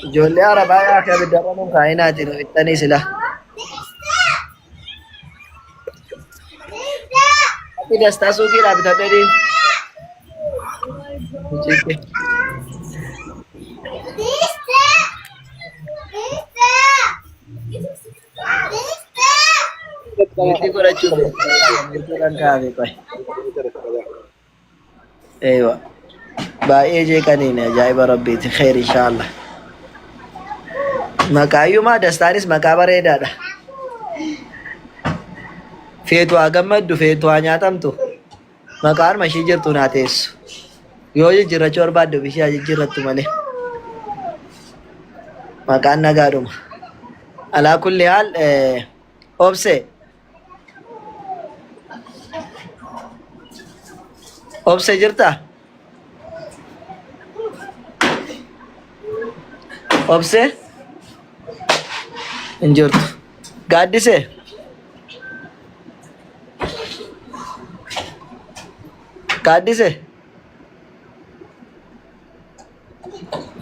Ijoollee arabaa yaa akka biddarranuun kaa'inaati nu ittanii sila. Ati dastaa suuqiidhaa bitadhee deemi. Murtii godhachuun murtiidhaan kaa'ame qoy. Eewa baay'ee jeeqaniin ajaa'iba rabbiiti kheer inshaallah. Maqaayyumaa dastaanis maqaa bareedaadha. Feetu haa gammaddu feetu haa nyaatamtu maqaan mashii jirtu naa teessu yoo jijjiirrachuu barbaaddu bishii haa jijjiirrattu malee maqaan nagaadhuma. Alaa kulli haal obse jirta? Obse? Hin jirtu. Gaaddise? Gaaddise?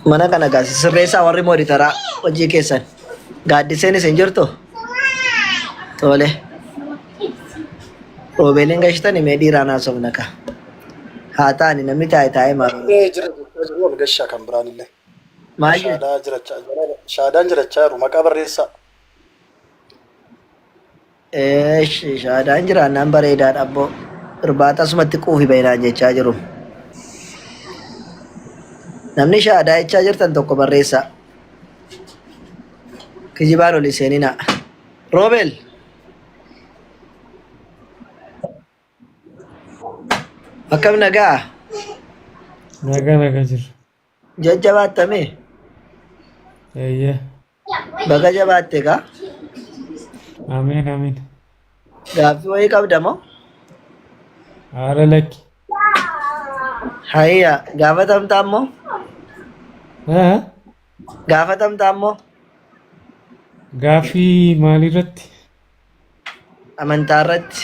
Mana kana gaasi sirreessaa warri mooditaraa hojii keessan. Gaaddiseenis hin jirtu? Tole. Roobeeliin gashtani mee dhiiraan haasofna ka. Haa ta'ani namni taa'ee maal? Jira gashaa kan biraan illee. Maal jira? Shaadaan jirachaa jiru maqaa barreessaa. Shaadaan jiraannaan bareedaadha abboo. Irbaata asumatti quufi bainaan jechaa jiru. Namni shaadaa jechaa jirtan tokko barreessaa. Kijibaan oli seeninaa. Roobel. Akkam nagaa? Nagaa jiru. Jajjabaattame? Eeyyee. Baga jabaatte kaa? Amiin. Gaaffii wayii qabda moo? Haala lakki. Hayya gaafatamtaa ammoo? Gaafatamtaa ammoo? Gaaffii maalirratti? Amantaa irratti.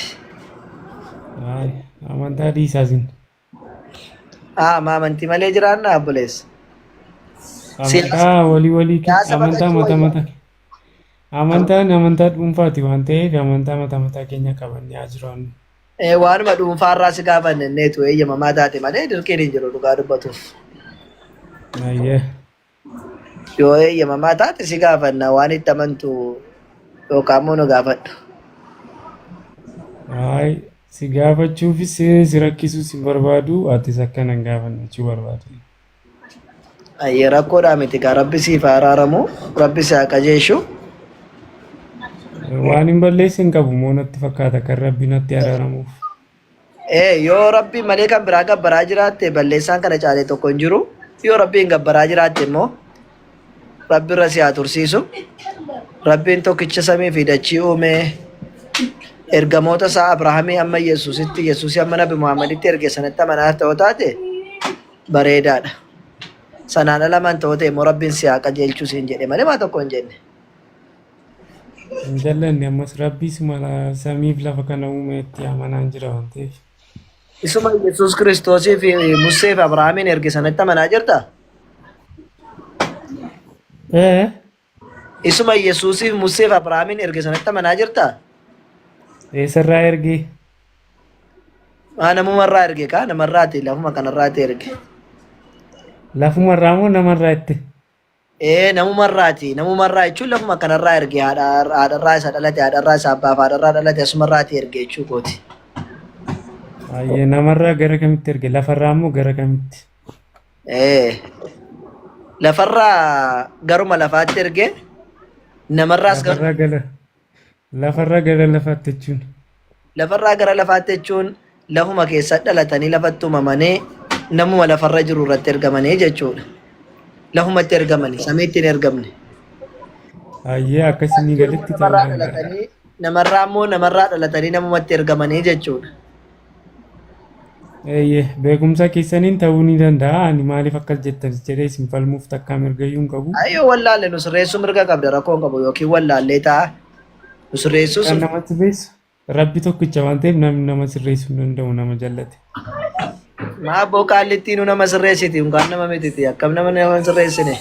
Amantaa dhiisaasin. Ma amantii malee jiraannaa obboleessa? Amantaa walii amantaa mata. Amantaa dhuunfaati waan ta'eef amantaa mata keenya qabannee jiraannu. Waanuma dhuunfaarraa si gaafanne neetu eeyyamamaa taate malee dirqiin hin jiru dhugaa dubbatuuf. Yoo eeyyamamaa taate si gaafanna waan itti amantu yookaan immoo nu gaafadhu. Si gaafachuufis si rakkisuus hin barbaadu atis akkana hin gaafannachuu barbaadu. Rakkoodhaa miti kaa rabbi siif araaramu rabbi si haa qajeeshu. Waan hin balleessin qabu moo natti fakkaata kan rabbi natti araaramuuf. Yoo rabbi malee kan biraa gabbaraa jiraatte balleessaan kana caalee tokko hin jiru. Yoo rabbiin gabbaraa jiraatte immoo rabbi irra si haa tursiisu. Rabbiin tokkicha samii fi dachii uume ergamoota isaa Abrahaamii amma Yesuusii amma Nabi Muhammaditti erge sanatti amanaa ta'uu taate bareedaadha. Sanaan alamaan ta'uu ta'e immoo rabbiin si haa qajeelchuu siin jedhe malee waa tokko hin jenne. Hin jallanne ammas rabbiis mala samiif lafa kana uumeetti amanaan jira waan ta'eef. Isuma Yesuus Kiristoosii fi Musee fi Abrahaamiin erge sanatti amanaa jirtaa? Isuma Yesuusii fi Musee fi Abrahaamiin erge sanatti amanaa jirtaa? Eessarraa erge? Namumarraa erge kaa namarraati lafuma kanarraati erge. Lafumarraa moo namarraa itti? Namumarraati. Namumarraa jechuun lafuma kanarraa erge haadharraa isa dhalate haadharraa isa abbaaf haadharraa dhalate asumarraati erge jechuu kooti. Namarraa gara kamitti erge? Lafarraa moo gara kamitti? Lafarraa garuma lafaatti erge namarraas lafarraa gara lafaatti jechuun. Lafarraa gara lafaatti jechuun lafuma keessa dhalatanii lafatti uumamanii namuma lafarra jiru irratti ergamanii jechuudha. Lafumatti ergamanii samiitti hin ergamne. Akkasii galitti ta'uu namarraa immoo namarraa dhalatanii namumatti ergamanii jechuudha. Beekumsa keessaniin ta'uu ni danda'a. Ani maaliif akkas jettan jedhee isin falmuuf takkaa mirgayyuu hin qabu. Yoo wallaalle nu sirreessuu mirga qabda rakkoo hin qabu yookiin wallaallee ta'a. Nu sirreessuu kan nama sirreessu rabbi tokkicha waan ta'eef namni nama sirreessuu hin danda'u nama jallate. Maabboo qaallittii nu nama sirreessiti yookaan nama mititi akkam nama sirreessine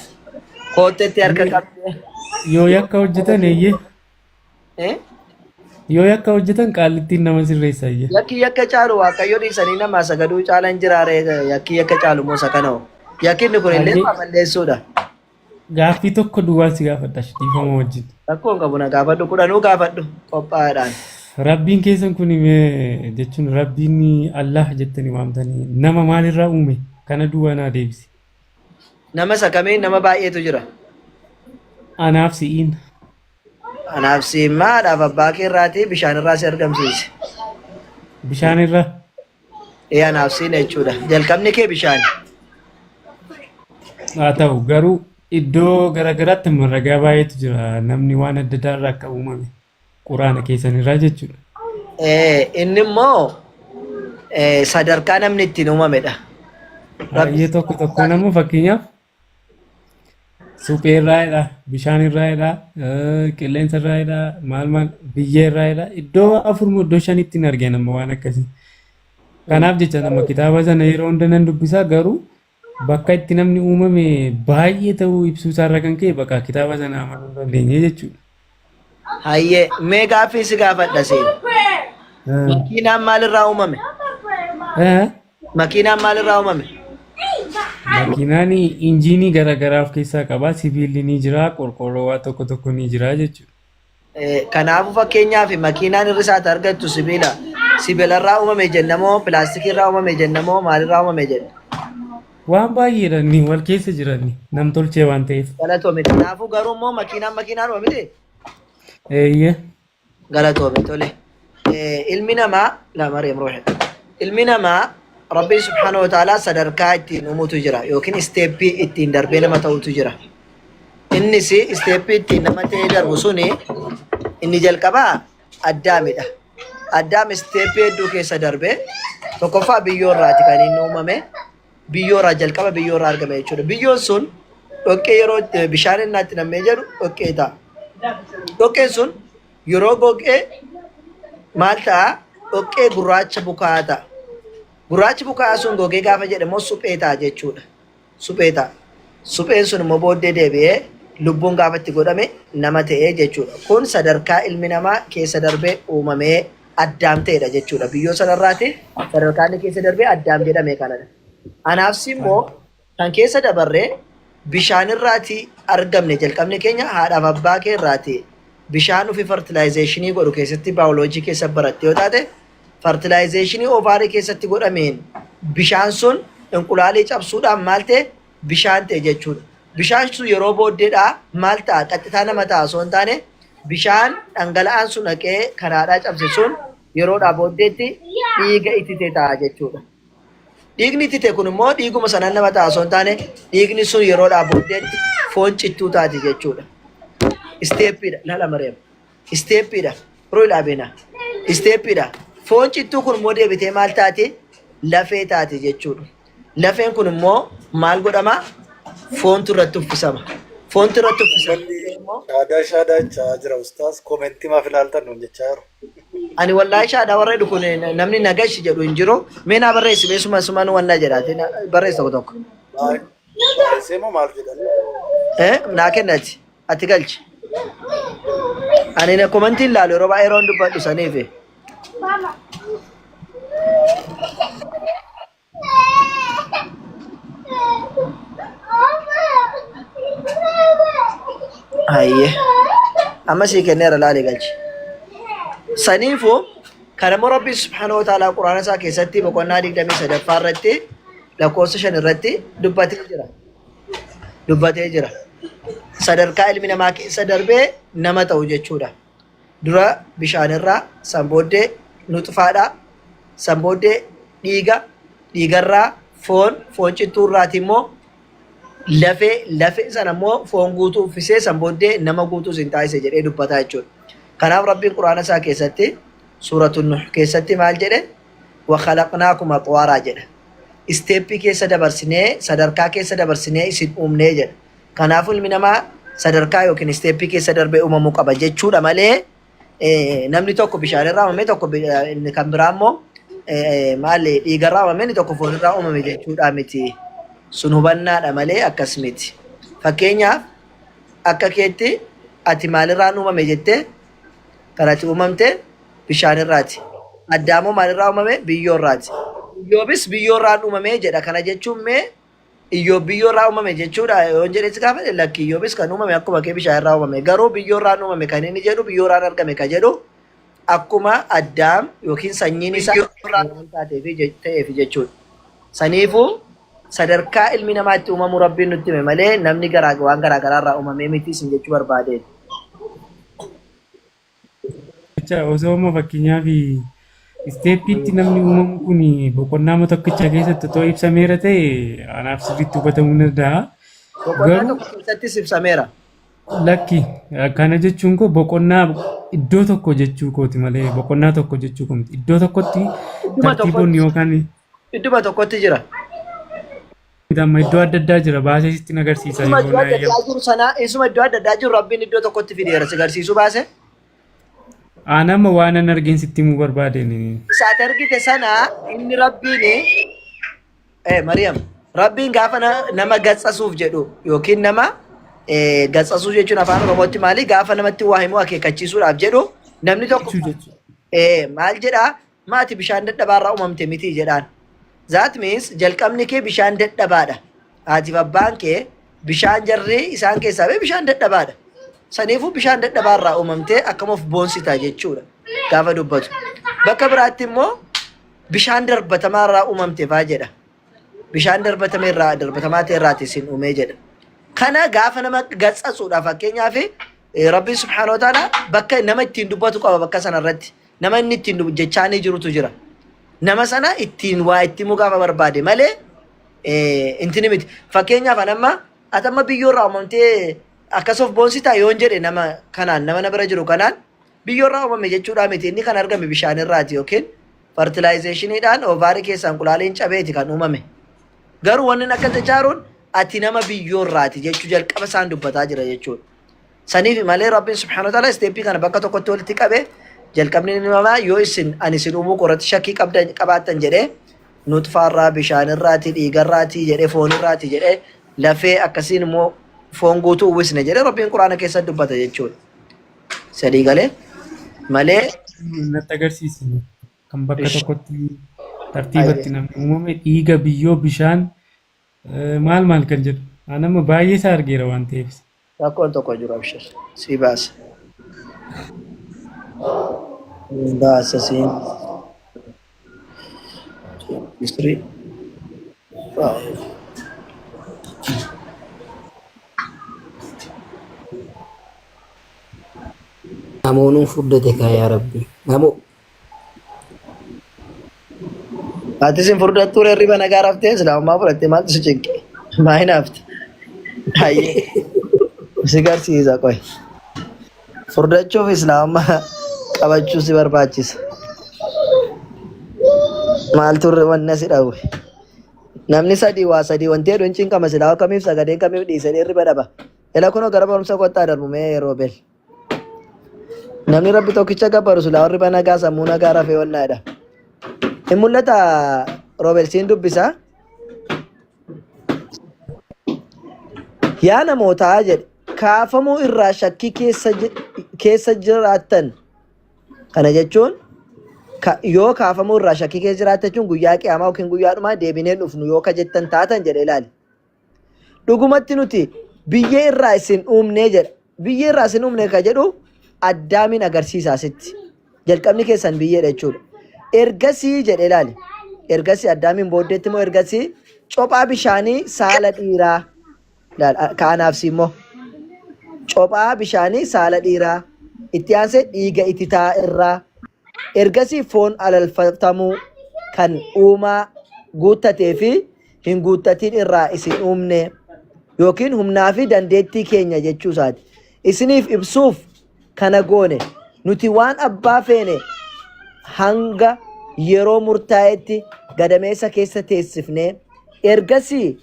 kootteetti harka qabde. Yoo yakka hojjetan yoo yakka hojjetan qaallittiin nama sirreessa. Yakka caalu waaqayyo dhiisanii nama sagaduu caalan jiraare yakka caalu moo sakanoo yakkinni kun illee malleessuudha. Gaaffii tokko duwwaa si gaafadha dhiifama wajjin. Rakkoon qabu na gaafadhu kudhanuu gaafadhu qophaa'aadhaan. Rabbiin keessan kun jechuun rabbiin Allah jettanii waamtanii nama maalirraa uume kana duwwaa naa deebisi. Nama sakamee nama baay'eetu jira. Anaaf si'iin. Anaaf si'iin maadhaaf abbaa kee irraatii bishaan irraa si argamsiise. Bishaan irraa? Anaaf si'iin jechuudha. Jalqabni kee bishaani. Haa ta'u garuu iddoo garaagaraatti ragaa baay'eetu jira namni waan adda addaa irraa akka uumame. Quraana keessan irraa jechuudha. Inni immoo sadarkaa namni ittiin uumamedha. Baay'ee tokko nama fakkeenyaaf suphee irraadha, bishaan irraadha, qilleensa irraadha, maal biyyee irraadha. Iddoo afur moo iddoo shanitti hin argine nama waan akkasii. Kanaaf jecha nama kitaaba sana yeroo hunda nan dubbisaa garuu bakka itti namni uumame baay'ee ta'uu ibsuu isaarra kan ka'e bakka kitaaba sana amanuu hin dandeenye jechuudha. Hayyee mee gaaffii si gaafadha seen. Makiinaan maalirraa uumame? Makiinaan maalirraa uumame? Makiinaan injiinii garaagaraa of keessaa qaba. Sibiilli ni jira, qorqoorroo waa tokko tokko ni jira jechuudha. Kanaafuu fakkeenyaaf makiinaan irri isaati argattu sibiila. Sibiilarraa uumame jennamoo pilaastikirraa uumame jennamoo maalirraa uumame jenna? Waan baay'eedha ni wal keessa jiran nam tolchee waan ta'eef. Galatoome. Kanaafuu garuu immoo makiinaan uumamite? Eeyyee. Galatoome tole. Ilmi namaa lamareem rooxe. Ilmi namaa Rabbi subhaanahu wa ta'ala sadarkaa ittiin uumutu jira yookiin isteeppii ittiin darbee nama ta'utu jira. Innis isteeppii ittiin nama ta'ee darbu suni inni jalqabaa Addaamidha. Addaam isteeppii hedduu keessa darbee tokkoffaa biyyoorraati kan inni uumame. Biyyoorraa jalqaba biyyoorraa argame jechuudha. Biyyoon sun dhoqqee yeroo bishaan innaatti nammee jedhu dhoqqee ta'a. Dhoqqeen sun yeroo goggee maal ta'a? Dhoqqee gurraacha bukaa'aa ta'a. Gurraachi bukaa'aa sun gogee gaafa jedhamu suphee ta'a jechuudha. Suphee ta'a. Supheen sun immoo booddee deebi'ee lubbuun gaafa itti godhame nama ta'ee jechuudha. Kun sadarkaa ilmi namaa keessa darbee uumamee Addaam ta'edha jechuudha. Biyyoo sanarraati sadarkaa inni keessa darbee Addaam jedhame kanadha. Anaafsi immoo kan keessa dabarree bishaanirraati argamne jalqabni keenya haadhaaf abbaa kee irraati. Bishaan ofii fertilaayizeeshinii godhu keessatti baayoloojii keessa baratte yoo taate fertilaayizeeshinii ovaarii keessatti godhameen bishaan sun inqulaalii cabsuudhaan maal ta'e bishaan ta'e jechuudha. Bishaan sun yeroo booddeedhaa maal ta'a qaxxitaa nama ta'a osoo hin taane bishaan dhangala'aan sun dhaqee karaadhaa cabse sun yeroodhaa booddeetti dhiiga ittite ta'a jechuudha. Dhiigni ittite kun immoo dhiiguma sanaan nama ta'a osoo hin taane dhiigni sun yeroodhaa booddeetti foon cittuu taati jechuudha. Isteeppiidha lala mareema. Isteeppiidha roo ilaabeena. Isteeppiidha. Foon cittuu kun immoo deebitee maal taati? Lafee taati jechuudha. Lafeen kun immoo maal godhama? Foontu irratti uffisama. Foontu irratti uffisama. Shaadaa jechaa jira ustaas koomentii maaf ilaaltan nuun jechaa jiru. Ani wallaahi shaadaa warra dhufu namni nagashi jedhu hin jiru. Mee naa barreessi beesuma sumaan wanna jedhaati barreessa tokko. Barreessee moo maal jedhani? Naa kennati ati galchi. Ani koomentii ilaalu yeroo baay'ee yeroon dubbadhu saniifi. Ayye. Amma sii kenneera laali galchi. Saniifuu kan immoo Rabbi subhaanahu wa ta'ala quraana isaa keessatti boqonnaa 23 irratti lakkoofsa 5 irratti dubbatee jira. Sadarkaa ilmi namaa keessa darbee nama ta'u jechuudha. Dura bishaanirraa, san booddee nuxfaadhaa, san booddee dhiigarraa, foon cittuurraati immoo lafee sana immoo foon guutuu uffisee san booddee nama guutuu sin taasise jedhee dubbataa jechuudha. Kanaaf Rabbiin quraana isaa keessatti suuratu Nuh keessatti maal jedhe? Wa khalaqnaakum atwaaraa jedha. Isteeppii keessa dabarsinee sadarkaa keessa dabarsinee isin uumnee jedha. Kanaafuu ilmi namaa sadarkaa yookiin isteeppii keessa darbee uumamuu qaba jechuudha malee namni tokko bishaanirraa uumame tokko kan biraa immoo maal dhiigarraa uumame inni tokko foonirraa uumame jechuudha miti. Sun hubannaadha malee akkas miti. Fakkeenyaaf akka keetti ati maalirraan uumame jettee kan ati uumamte bishaanirraati. Addaamoo maalirraa uumame? Biyyoorraati. Iyyoobis biyyoorraan uumame jedha. Kana jechuun mee Iyyoob biyyoorraa uumame jechuudha yoo jedhes gaafa lakki Iyyoobis kan uumame akkuma kee bishaanirraa uumame. Garuu biyyoorraan uumame kan inni jedhu biyyoorraan argame kan jedhu akkuma Addaam yookiin sanyiin isaa biyyoorraan ta'eef jechuudha. Saniifuu sadarkaa ilmi namaa itti uumamuu Rabbiin nutti hime malee namni waan garaagaraarraa uumamee miti isin jechuu barbaade. Osoo amma fakkeenyaaf isteeppiitti namni uumamu kun boqonnaa tokkicha keessatti otoo ibsameera ta'e anaaf sirriitti hubatamuu danda'a. Boqonnaa tokko keessattis ibsameera. Lakki kana jechuun koo boqonnaa iddoo tokko jechuu kooti malee boqonnaa tokko jechuu kooti. Iddoo tokkotti tartiiboonni yookaan idduma tokkotti jira. Iddoo adda addaa jira baasee sitti agarsiisa. Isuma iddoo adda addaa jiru Rabbiin iddoo tokkotti fideera si agarsiisuu baase. Anama waan an argin sitti himuu barbaadeen. Isaati argite sana inni Rabbiin Mariam Rabbiin gaafa nama gatsasuuf jedhu yookiin nama gatsasuuf jechuun afaan Oromootti maali gaafa namatti waa himuu akeekkachiisuudhaaf jedhu namni tokko maal jedhaa maati bishaan dadhabaarraa uumamte miti jedhaan. That means jalqabni kee bishaan dadhabaadha. haatiif abbaan kee bishaan jarree isaan keessaa bee bishaan dadhabaadha. Saniifuu bishaan dadhabaarraa uumamtee akkama of boonsitaa jechuudha gaafa dubbatu. Bakka biraatti immoo bishaan darbatamaarraa uumamte faa jedha. Bishaan darbatamaa ta'erraati isin uumee jedha. Kana gaafa nama gatsatsuudha fakkeenyaaf Rabbiin subhaanahu wa ta'ala bakka nama ittiin dubbatu qaba bakka sanarratti. Nama inni ittiin jechaanii jirutu jira. Nama sana ittiin waa itti himuu gaafa barbaade malee intini miti. Fakkeenyaaf anamma atamma biyyoorraa uumamtee akkas of boonsitaa yoon jedhe nama kanaan nama na bira jiru kanaan biyyoorraa uumame jechuudha miti. Inni kan argame bishaanirraati yookiin fertilizationiidhaan ovaarii keessaan qulaaleen cabeeti kan uumame. Garuu wanni akka jechaaruun ati nama biyyoorraati jechuu jalqaba isaan dubbataa jira jechuudha. Saniif malee Rabbiin subhaanahu wa ta'ala isteeppii kana bakka tokkotti walitti qabe jalqabni namaa yoo ani isin uumuu qorratti shakkii qabaattan jedhee nutfaarraa bishaanirraati dhiigarraati jedhee foonirraati jedhee lafee akkasiin immoo foon guutuu uwwisne jedhee Rabbiin quraana keessatti dubbata jechuudha. Sadii galee malee natti agarsiisne kan bakka tokkotti tartiibatti namni uumame dhiiga biyyoo bishaan maal kan jedhu anama baay'ee isaa argeera waan ta'eef. Rakkoon tokko jiru abshir si baasa. Baasa siin. History. Namoonni furdate kaa yaa Rabbi. Namoo. Ati sin furdattuu hirriba nagaa raftee islaamummaa fudhattee maaltu si cinqe? Maa hin hafte? Hayyee. Si garsiisa qoy. Furdachuuf islaamummaa qabachuu si barbaachisa. Maaltu wanna si dhawwe? Namni sadii waa sadii wanti hedduun cinqama silaa kamiif sagadee kamiif dhiisanii hirriba dhaba. Ela kunoo gara barumsa kottaa darbumee yeroo bel. Namni Rabbi tokkicha gabbaru silaa hirriba nagaa sammuu nagaa rafee wannaadha. Hin mul'ata Roobel siin dubbisaa? Yaa namootaa jedhe kaafamuu irraa shakkii keessa jiraattan kana jechuun yoo kaafamuu irraa shakkii keessa jiraattan jechuun guyyaa qiyaamaa yookiin guyyaa dhumaa deebinee dhufnu yoo ka jettan taatan jedhe ilaali. Dhugumatti nuti biyyee irraa isin uumnee jedha. Biyyee irraa isin uumne ka jedhu Addaamin agarsiisa asitti. Jalqabni keessan biyyeedha jechuudha. Ergasii jedhe ilaali. Ergasii Addaamin booddeetti immoo ergasii cophaa bishaanii saala dhiiraa. Kaanaafsi immoo cophaa bishaanii saala dhiiraa itti aansee dhiiga ititaa irraa ergasii foon alalfatamuu kan uumaa guuttatee fi hin guuttatiin irraa isin uumne yookiin humnaa fi dandeettii keenya jechuusaati. Isiniif ibsuuf kana goone nuti waan abbaa feene hanga yeroo murtaa'etti gadameessa keessa teessifne ergasii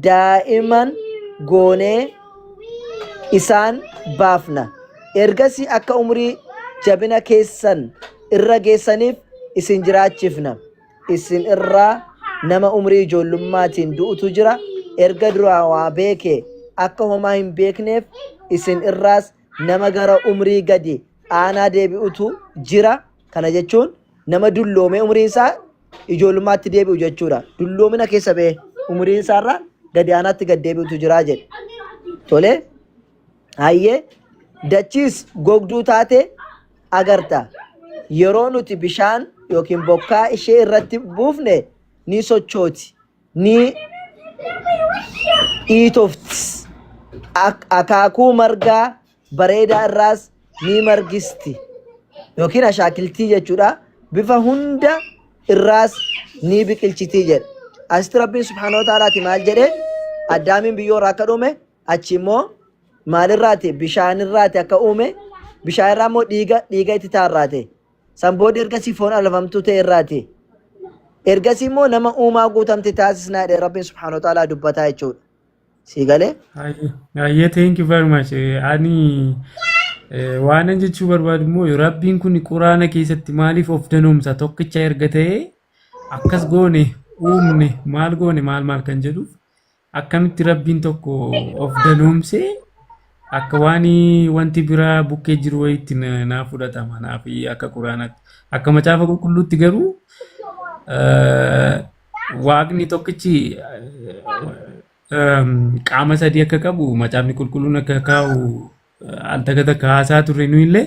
daa'iman goonee isaan baafna. Ergasii akka umrii jabina keessan irra geessaniif isin jiraachifna. Isin irraa nama umrii ijoollummaatiin du'utu jira. Erga duraa waa beekee akka homaa hin beekneef isin irraas nama gara umrii gadi aanaa deebi'utu jira. Kana jechuun nama dulloomee umriin isaa ijoollummaatti deebi'u jechuudha. Dulloomina keessa ba'e umriin isaarraa gadi aanaatti gad deebi'utu jira jedhe. Tole hayyee dachiis gogduu taate agarta. Yeroo nuti bishaan yookiin bokkaa ishee irratti buufne ni sochooti. Ni dhiitofti. Akaakuu margaa bareedaa irraas ni margisti. Yookiin ashaakiltii jechuudha. Bifa hunda irraas ni biqilchitii jedhe. Asitti Rabbiin subhaanahu wa ta'aalaati maal jedhe? Addaamin biyyoo irraa akka dhume achi immoo maalirraati? Bishaanirraati akka uume. Bishaan irraa immoo dhiiga ititaa irraati. San booda ergasii foon alfamtuu ta'e irraati. Ergasii immoo nama uumaa guutamte taasisnaa jedhe Rabbiin subhaanahu wa ta'aalaa dubbataa jechuudha. Sii galee? Ayyee thank you very much. Ani waan jechuu barbaadu immoo Rabbiin kun quraana keessatti maaliif of danoomsa tokkicha erga ta'ee akkas goone uumne maal goone maal kan jedhuuf akkamitti Rabbiin tokko of danoomsee akka waan wanti biraa bukkee jiru wayitti naa fudhatama naaf akka quraanaatti akka macaafa qulqulluutti garuu waaqni tokkichi qaama sadii akka qabu macaafni qulqulluun akka kaa'u al takka takka haasaa turre nu illee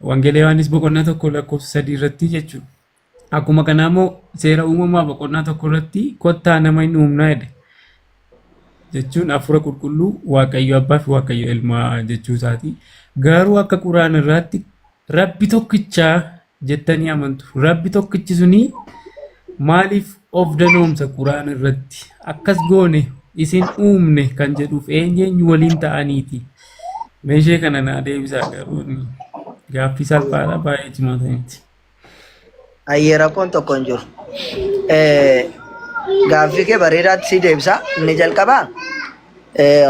wangeela Yohaannis boqonnaa tokko lakkoofsa 3 irratti jechuudha. Akkuma kanaa immoo seera uumamaa boqonnaa tokko irratti kottaa nama hin uumnaa jedhe jechuun hafuura qulqulluu Waaqayyo Abbaa fi Waaqayyo Ilmaa jechuu isaati. Garuu akka quraana irratti Rabbi tokkichaa jettanii amantu. Rabbi tokkichi suni maaliif of danoomsa quraana irratti akkas goone isin uumne kan jedhuuf eenyu waliin ta'aniiti. Meeshee kana naa deebisaa garuu gaaffii salphaadha baay'ee cimaa ta'eeti. Ayyee rakkoon tokko hin jiru. Gaaffii kee bareedaatti si deebisa. Inni jalqabaa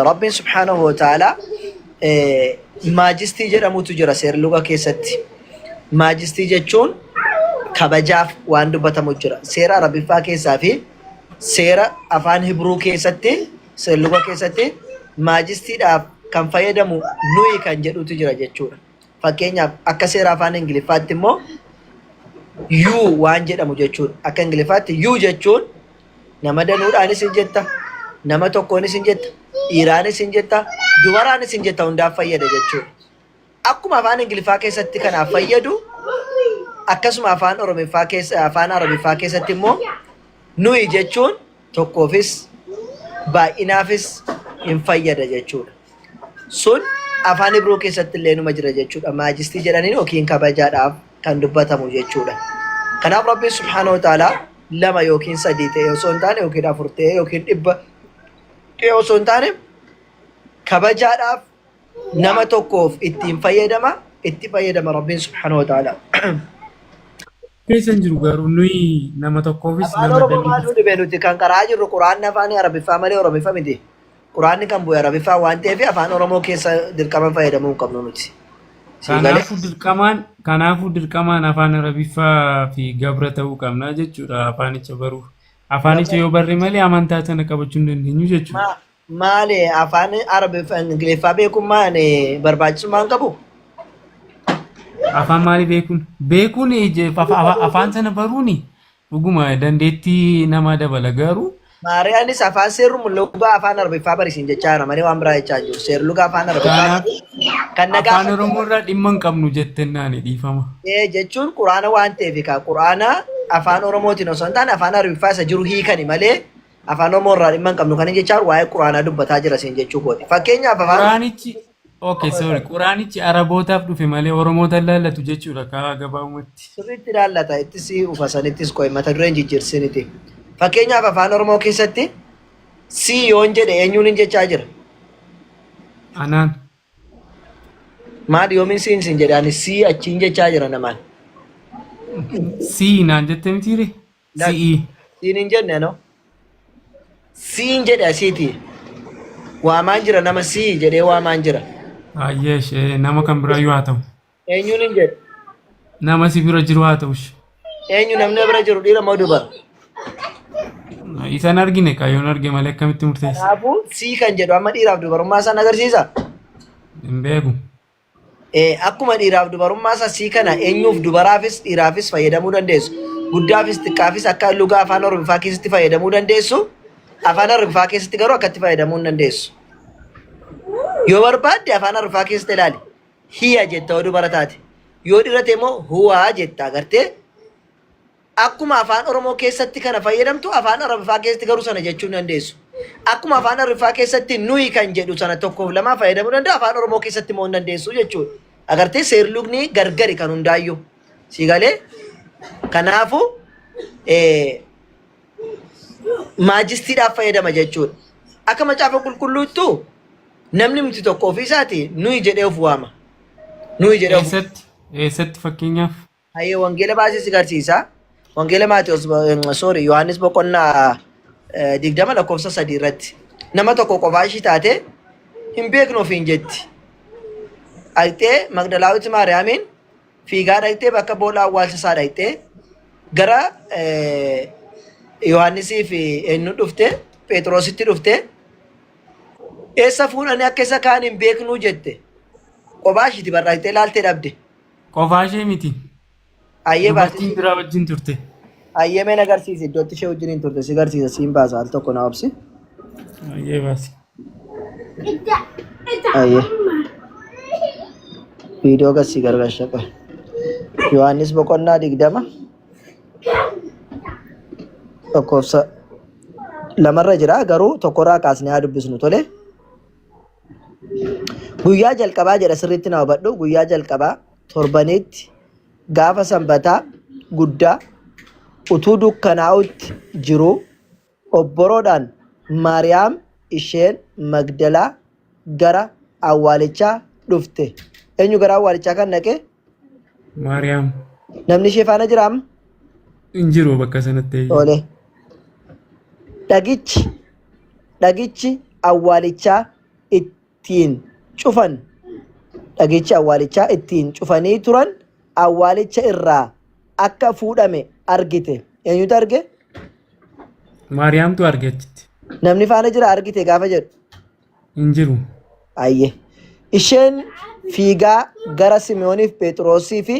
Rabbiin subhaanahu wa ta'ala maajistii jedhamutu jira seera luga keessatti. Maajistii jechuun kabajaaf waan dubbatamu jira. Seera Arabiffaa keessaa fi seera afaan Hibruu keessatti seera luga keessatti maajistiidhaaf kan fayyadamu nuyi kan jedhutu jira jechuudha. Fakkeenyaaf akka seera afaan Ingiliffaatti immoo you waan jedhamu jechuudha. Akka Ingiliffaatti you jechuun nama danuudhaanis hin jetta, nama tokkoonis hin jetta, dhiiraanis hin jetta, dubaraanis hin jetta hundaaf fayyada jechuudha. Akkuma afaan Ingiliffaa keessatti kanaaf fayyadu akkasuma afaan Arabiffaa keessatti immoo nuyi jechuun tokkoofis baay'inaafis hin fayyada jechuudha. Sun afaan Ibroo keessatti illee numa jira jechuudha. Maajistii jedhaniin yookiin kabajaadhaaf kan dubbatamu jechuudha. Kanaaf Rabbiin subhaanahu wa ta'ala lama yookiin sadii ta'e osoo hin taane yookiin afur ta'e yookiin 100 ta'e osoo hin taane kabajaadhaaf nama tokkoof itti fayyadama Rabbiin subhaanahu wa ta'ala. Keessan jiru garuu nuyi nama tokkoofis Afaan Oromoo maal nu dhibee nuti kan qaraa jirru quraanni afaan Arabiffaa malee Oromiffaa miti. Quraanni kan bu'e Arabiffaa waan ta'eef afaan Oromoo keessa dirqama fayyadamuu hin qabnu nuti. Kanaafuu dirqamaan afaan Arabiffaa fi Gabra ta'uu qabna jechuudha afaanicha baruuf. Afaanicha yoo barre malee amantaa sana qabachuu hin dandeenyu jechuudha. Maali afaan Arabiffaa Ingiliffaa beekummaan barbaachisummaa hin qabu? Afaan maali beekuun? Beekuun afaan sana baruuni dhuguma dandeettii nama dabala garuu. Maariyaanis afaan seerru lugaa afaan Arabiffaa barisiin jechaa jira malee waan biraa jechaa jiru. Seerru lugaa afaan Arabiffaa kan nagaa afaan Oromoo irraa dhimma hin qabnu jettennaan dhiifama. Jechuun quraana waan ta'eef quraana afaan Oromootiin osoo hin taane afaan Arabiffaa isa jiru hiikani malee afaan Oromoo irraa dhimma hin qabnu kan jechaa waa'ee quraanaa dubbataa jira siin jechuu kooti. Fakkeenyaaf afaan Quraanichi Quraanichi Arabootaaf dhufe malee Oromoota laallatu jechuudha kaa gabaabumatti. Sirriitti laallata ittis ufasanittis qo'i mata dureen jijjiirsiniti. Fakkeenyaaf afaan Oromoo keessatti si yoon jedhe eenyuun hin jechaa jira? Anaan. Maal yoomin siin jedhaan si achiin jechaa jira namaan. Si naan jettee mitiire? Si'i. Siin hin jenne no? Siin jedhe asiiti. Waamaan jira nama si jedhee waamaan jira. Ayyeesh nama kan bira yoo haa ta'u. Eenyuun hin jedhe? Nama si bira jiru haa ta'ush. Eenyu namni bira jiru dhiira moo dubara? Isan argine kaayyoon arge malee akkamitti murteessa? Kanaafuu si kan jedhu amma dhiiraaf dubarummaa isaan agarsiisa? Hin beeku. Akkuma dhiiraaf dubarummaa isaa si kana eenyuuf dubaraafis dhiiraafis fayyadamuu dandeessu. Guddaafis xiqqaafis akka lugaa afaan Oromiffaa keessatti fayyadamuu dandeessu. Afaan Arabiffaa keessatti garuu akkatti fayyadamuu hin dandeessu. Yoo barbaadde afaan Arabiffaa keessatti ilaali. Hiya jetta yoo dubara taate. Yoo dhiira ta'e immoo huwaa jetta agartee. Akkuma afaan Oromoo keessatti kana fayyadamtu afaan Arabiffaa keessatti garuu sana jechuu hin dandeessu. Akkuma afaan Arabiffaa keessatti nuyi kan jedhu sana tokkoof lama fayyadamuu danda'a afaan Oromoo keessatti immoo hin dandeessu jechuudha. Agartee seerlugni gargari kan hundaayyuu. Si galee kanaafuu maajistiidhaaf fayyadama jechuudha. Akka macaafa qulqulluuttu namni miti tokko ofii isaati nuyi jedhee of waama. Nuyi jedhee of eessatti fakkeenyaaf? Hayyee wangeela baasee si agarsiisa. Wangeela Maatiyos Yohaannis boqonnaa 20 lakkoofsa 3 irratti nama tokko qofaa ishii taate hin beeknu ofiin jetti. Dhaqxee Magdalaawiti Maariyaamiin fiigaa dhaqxee bakka boolla awwaalcha isaa dhaqxee gara Yohaannisii fi eenyu dhufte Phexrositti dhufte eessa fuudhanii akka isa kaan hin beeknu jette. Qofaa ishiiti barraaqxee laaltee dhabde. Qofaa ishee miti. Ayyee baattii biraa wajjin turte. Ayyee meen agarsiise iddootti ishee wajjin hin turte si agarsiisa siin baasa al tokko na obsi. Ayyee baasi. Ayyee. Viidiyoo gasii gargaarsa qaba. Yohaannis boqonnaa 20 lakkoofsa 2 jira garuu tokkorraa kaasnee haa dubbisnu tole. Guyyaa jalqabaa jedha sirriitti na hubadhu. Guyyaa jalqabaa torbanitti gaafa sanbataa guddaa utuu dukkanaa'utti jiru obboroodhaan Maariyaam isheen Magdalaa gara awwaalichaa dhufte. Eenyu gara awwaalichaa kan dhaqe? Maariyaam. Namni ishee faana jiraam? Hin jiru bakka sanatti. Tole. Dhagichi awwaalichaa ittiin cufan. Dhagichi awwaalichaa ittiin cufanii turan awwaalicha irraa akka fuudhame argite. Eenyutu arge? Maariyaamtu arge achitti. Namni faana jira argite gaafa jedhu? Hin jiru. Ayyee. Isheen fiigaa gara Simiyooniif Phexrosii fi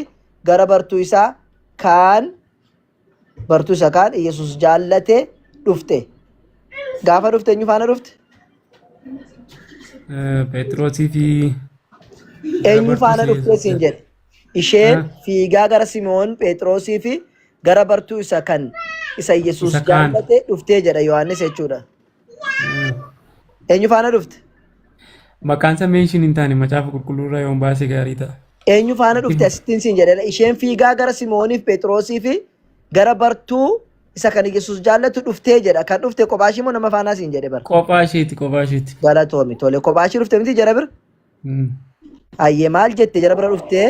gara bartuu isaa kaan Yesus jaallatee dhufte. Gaafa dhufte eenyu faana dhufte? Phexrosii fi eenyu faana dhufte siin jedhe? Isheen fiigaa gara Simiyoon Phexrosii fi gara bartuu isa kan isa Yesus jaallatee dhuftee jedha Yohaannis jechuudha. Eenyu faana dhufte? Maqaan isaa meeshin hin taane macaafa qulqulluurraa yoon baasee gaarii ta'a. Eenyu faana dhufte asittiin siin jedhedha. Isheen fiigaa gara Simooniif Phexrosii fi gara bartuu isa kan Yesus jaallatu dhuftee jedha. Kan dhufte kophaashii moo nama faanaa siin jedhe bara? Kophaashiiti. Galatoomi tole kophaashii dhufte miti jara bira? Ayyee maal jette jara bira dhuftee?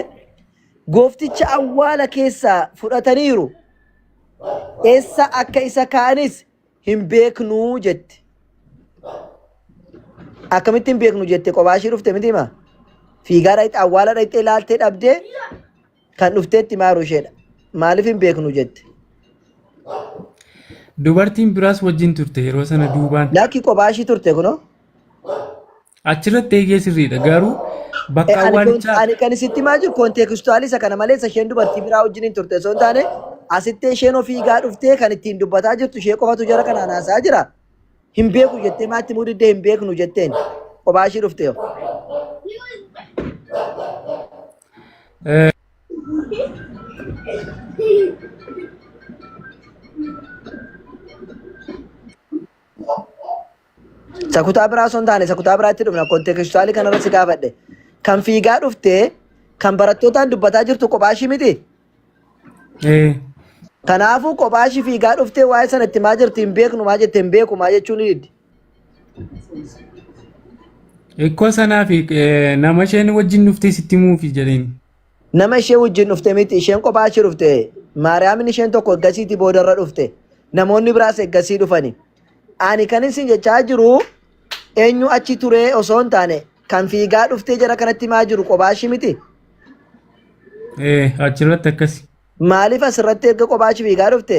Goofticha awwaala keessaa fudhataniiru. Eessa akka isa kaa'anis hin beeknuu jette. Akkamitti hin beeknu jette kophaashii dhufte miti himaa? Fiigaa dhaqxe awwaala dhaqxe ilaaltee dhabdee kan dhufteetti maaru isheedha. Maaliif hin beeknu jette? Dubartiin biraas wajjin turte yeroo sana duubaan. Lakki kophaashii turte kunoo? Achirratti eegee sirriidha garuu bakka awwaalichaa. Ani kan isitti maa jiru koonteekstuwaalii isa kana malees isheen dubartii biraa wajjin hin turte osoo hin taane asitti isheen ofiigaa dhuftee kan ittiin dubbataa jirtu ishee qofatu jara kanaan haasaa jira. Hin beeku jettee maatti mudiddee hin beeknu jetteen kophaashii dhufte yoo. Sakutaa biraa osoo hin taane sakutaa biraatti dhufna koonteekstuwaalii kanarratti gaafadhe. Kan fiigaa dhuftee kan barattootaan dubbataa jirtu kophaashii miti? Kanaafuu kophaashii fiigaa dhuftee waa'ee sana itti maa jirti hin beeknu maa jette hin beeku maa jechuun ni diddi. Ikkoo sanaa fi nama isheen wajjin dhuftee sitti muufi jedheen. Nama ishee wajjin dhufte miti isheen kophaashii dhufte. Maariyaamin isheen tokko eggasiitii boodarra dhufte. Namoonni biraas eggasii dhufani. Ani kan isin jechaa jiru eenyu achi turee osoo hin taane kan fiigaa dhuftee jara kanatti maa jiru kophaashii miti? Achirratti akkasi. Maaliif asirratti erga kophaashii fiigaa dhufte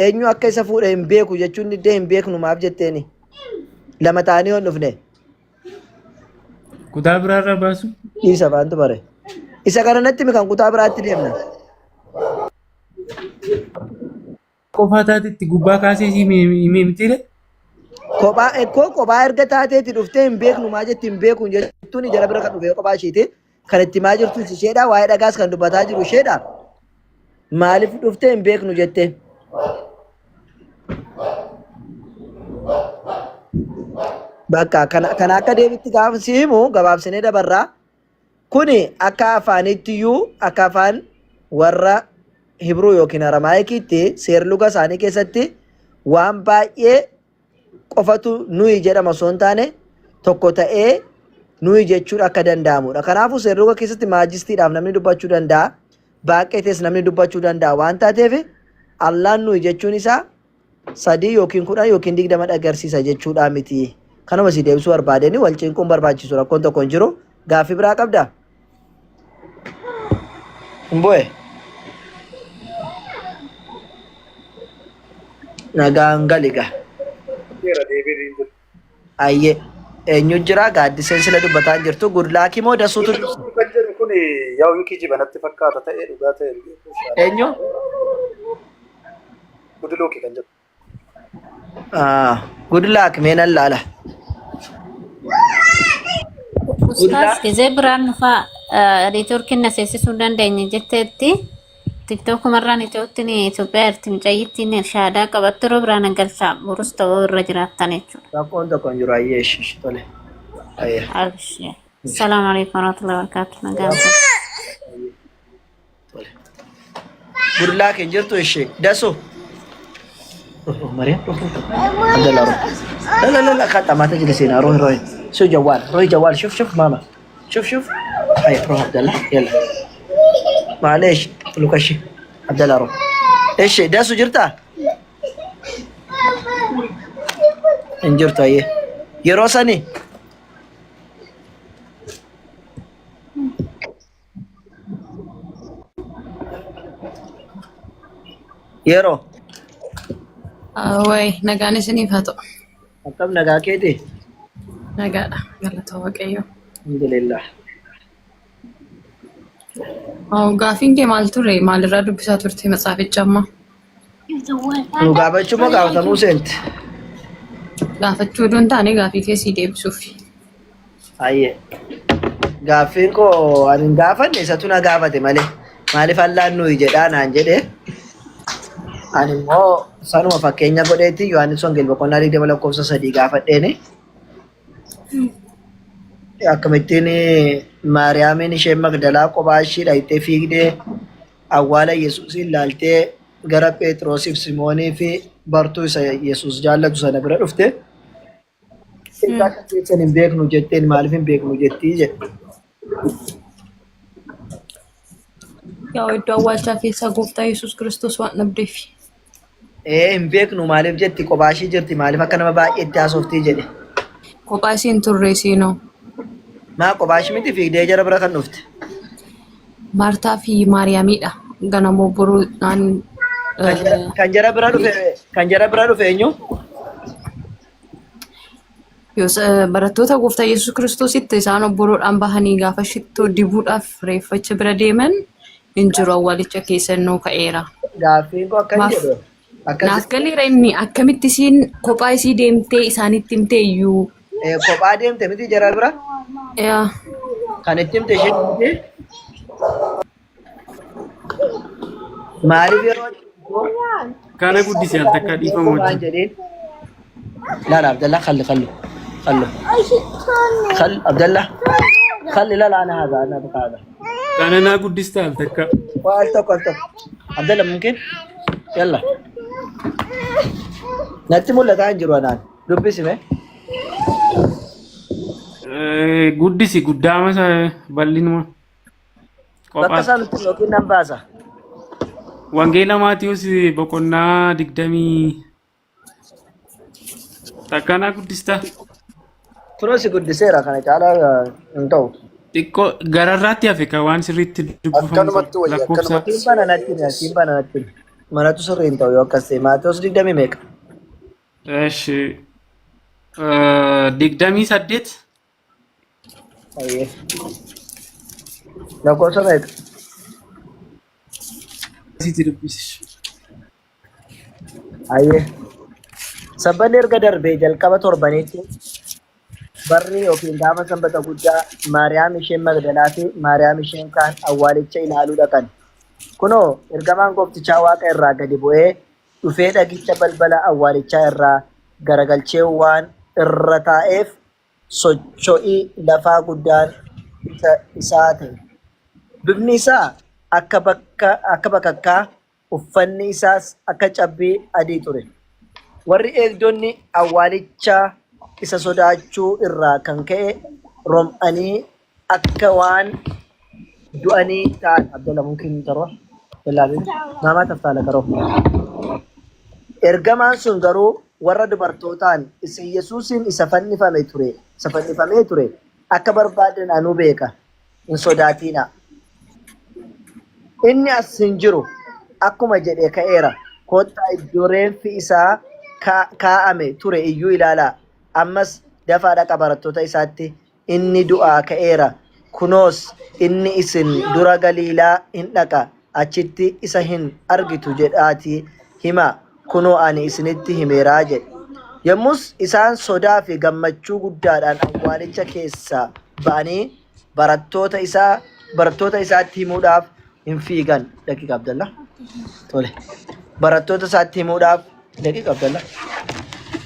eenyu akka isa fuudhe hin beeku jechuun diddee hin beeknu maaf jetteeni? Lama ta'anii hin dhufne. Kutaa biraarraa baasu? Isa faantu bare. Isa kana natti kan kutaa biraatti deemna. Qofaa taatetti gubbaa kaasee himee mitiire? Kophaa erga taateetti dhuftee hin beeknu maa jetti hin beeku jettuun jara bira kan dhufe kophaa isheeti. Kan itti maa jirtu isheedha waa'ee dhagaas kan dubbataa jiru isheedha. Maaliif dhuftee hin beeknu jettee? Bakka kana akka deebitti gaafa himu gabaabsinee dabarraa. Kuni akka afaanittiyuu akka afaan warra Hibruu yookiin Aramaayikiitti seerluga isaanii keessatti waan baay'ee qofatu nuyi jedhama osoo hin taane tokko ta'ee nuyi jechuun akka danda'amudha. Kanaafuu seerluga keessatti maajistiidhaaf namni dubbachuu danda'a. Baaqeetes namni dubbachuu danda'a waan taateef Allaan nuyi jechuun isaa 3 yookiin 10 yookiin 20 agarsiisa jechuudha miti. Kanuma si deebisuu barbaadeni wal cinquun barbaachisu rakkoon tokko hin jiru. Gaaffii biraa qabdaa? Mboe. Nagaan galiga. Ayyee eenyu jira gaaddiseen sila dubbataa jirtu gudlaakii moo dasuutu kan jedhu kun yaa winki jibanatti fakkaata ta'ee dhugaa ta'e eenyu gudlooki kan jedhu gudlaak meenan laala Ustaas gizee biraan nufaa neetworkiin na seensisuu dandeenye jetteetti tiktok marraan Itoophiyaa irratti mucayyittiin shaadaa qabattu yeroo biraan galchaa burus ta'uu irra jiraattan jechuudha. Rakkoon tokko hin jiru ayyeesh tole. Abshee. Salaamu alaikum warahmatullahi wabarakatuh. Nagaa. Good luck in jirtu ishee. Daso. Mariam. Abdallah. لا خطأ ما تجلس هنا روح شو جوال روح جوال شوف ماما شوف هاي روح عبد الله يلا معليش لك شيء عبد الله روح ايش ده سجرتها انجرتها هي يروسني يرو Way, nagaan isiniif haa ta'u. Akkam nagaa keeti? Nagaadha. Galata Waaqayyoo. Alhamdulillah. Gaafiin kee maal ture? Maalirraa dubbisaa turte matsaaficha amma? Nu gaafachuu moo gaafatamuu seenti? Gaafachuu oduun taane gaafii keessii deebisuuf. Ayyee. Gaaffiin koo ani hin gaafanne isatu na gaafate malee. Maaliif allaan nuyi jedhaa naan jedhee? Ani immoo sanuma fakkeenya godheetti Yohaannis Wangeelii boqonnaa 20:3 gaafadheeni. Akkamittiin Maariyaamiin isheen Magdalaa kophaa ishee dhayitee fiigdee awwaala Yesuusin ilaaltee gara Phexrosiif Simoonii fi bartuu isa Yesuus jaallatu sana bira dhufte. Egaa akka keessan hin beeknu jetteen maaliif hin beeknu jettii jedhe. Yaa iddoo awwaalchaa keessaa gooftaa Yesuus Kiristoos waan dhabdeef. Hin beeknu maaliif jetti kophaa ishee jirti maaliif akka nama baay'eetti haasoftii jedhe. Kophaa isheen turre siinoo. Maa kophaa ishee miti fiigdee jara bira kan dhufte. Maartaa fi Maariyaamiidha. Ganamoo boruudhaan. Kan jara bira dhufe eenyu? Yoos barattoota gooftaa Yesuus Kiristoositti isaan obboroodhaan bahanii gaafa shittoo dibuudhaaf reeffacha bira deeman hin jiru awwaalicha keessannoo ka'eera. Gaaffiin koo akkan jedhu. Naaf galeera inni akkamitti isiin kophaa isii deemtee isaanitti himte iyyuu. Kophaa deemte miti jara bira? Yaa. Kan itti himte isheen miti? Maaliif yeroo Kana guddisee al takka dhiifama wajjin. لا عبد الله خلي عبد الله خلي لا انا هذا بقى هذا Kana naa guddistaa al takka. قلت عبد الله ممكن يلا نتم ولا تانجروا انا دبي سمه Guddisi guddaa masa bal'inuma. bakka isaanitti yookiin nan baasa. Wangeela Maatiyuus boqonnaa 20 takkanaa guddistaa. Turosi guddiseera kana caalaa hin ta'u. Xiqqoo gararraatti hafe kan waan sirriitti dubbifamu lakkoofsa. Tiin bananatti manatu sirrii hin ta'u yoo akkas ta'e Maatiyuus 20 meeqa? Eshi 28. Ayyee. Lakkoofsa meeqa? Asitti dubbisi. Ayyee. Sabbanni erga darbee jalqaba torbaniitti barri yookiin gaafa sanbata guddaa Maariyaam isheen Magdalaa fi Maariyaam isheen kaan awwaalicha ilaaluu dhaqan. Kunoo ergamaan gooftichaa waaqa irraa gadi bu'ee dhufee dhagicha balbala awwaalichaa irraa garagalchee waan irra taa'eef socho'ii lafaa guddaan isaa ta'e. Bifni isaa akka bakakkaa uffanni isaas akka cabbii adii ture. Warri eegdonni awwaalichaa isa sodaachuu irraa kan ka'e rom'anii akka waan du'anii ta'an. Abdallah mungkin taruh nama taftaala karoo. Ergamaan sun garuu warra dubartootaan isin Yesuusin isa fannifamee ture akka barbaadan anuu beeka hin sodaatina. Inni as hin jiru akkuma jedhee ka'eera. Kottaa iddoo reenfi isaa kaa'ame ture iyyuu ilaalaa. Ammas dafaa dhaqa barattoota isaatti inni du'aa ka'eera. Kunoos inni isin dura Galiilaa hin dhaqa achitti isa hin argitu jedhaatii hima. Kunoo ani isinitti himeeraa jedhe. Yommus isaan sodaa fi gammachuu guddaadhaan awwaalicha keessaa ba'anii barattoota isaatti himuudhaaf hin fiigan. Daqiiqa Abdallah. Tole. Barattoota isaatti himuudhaaf daqiiqa Abdallah.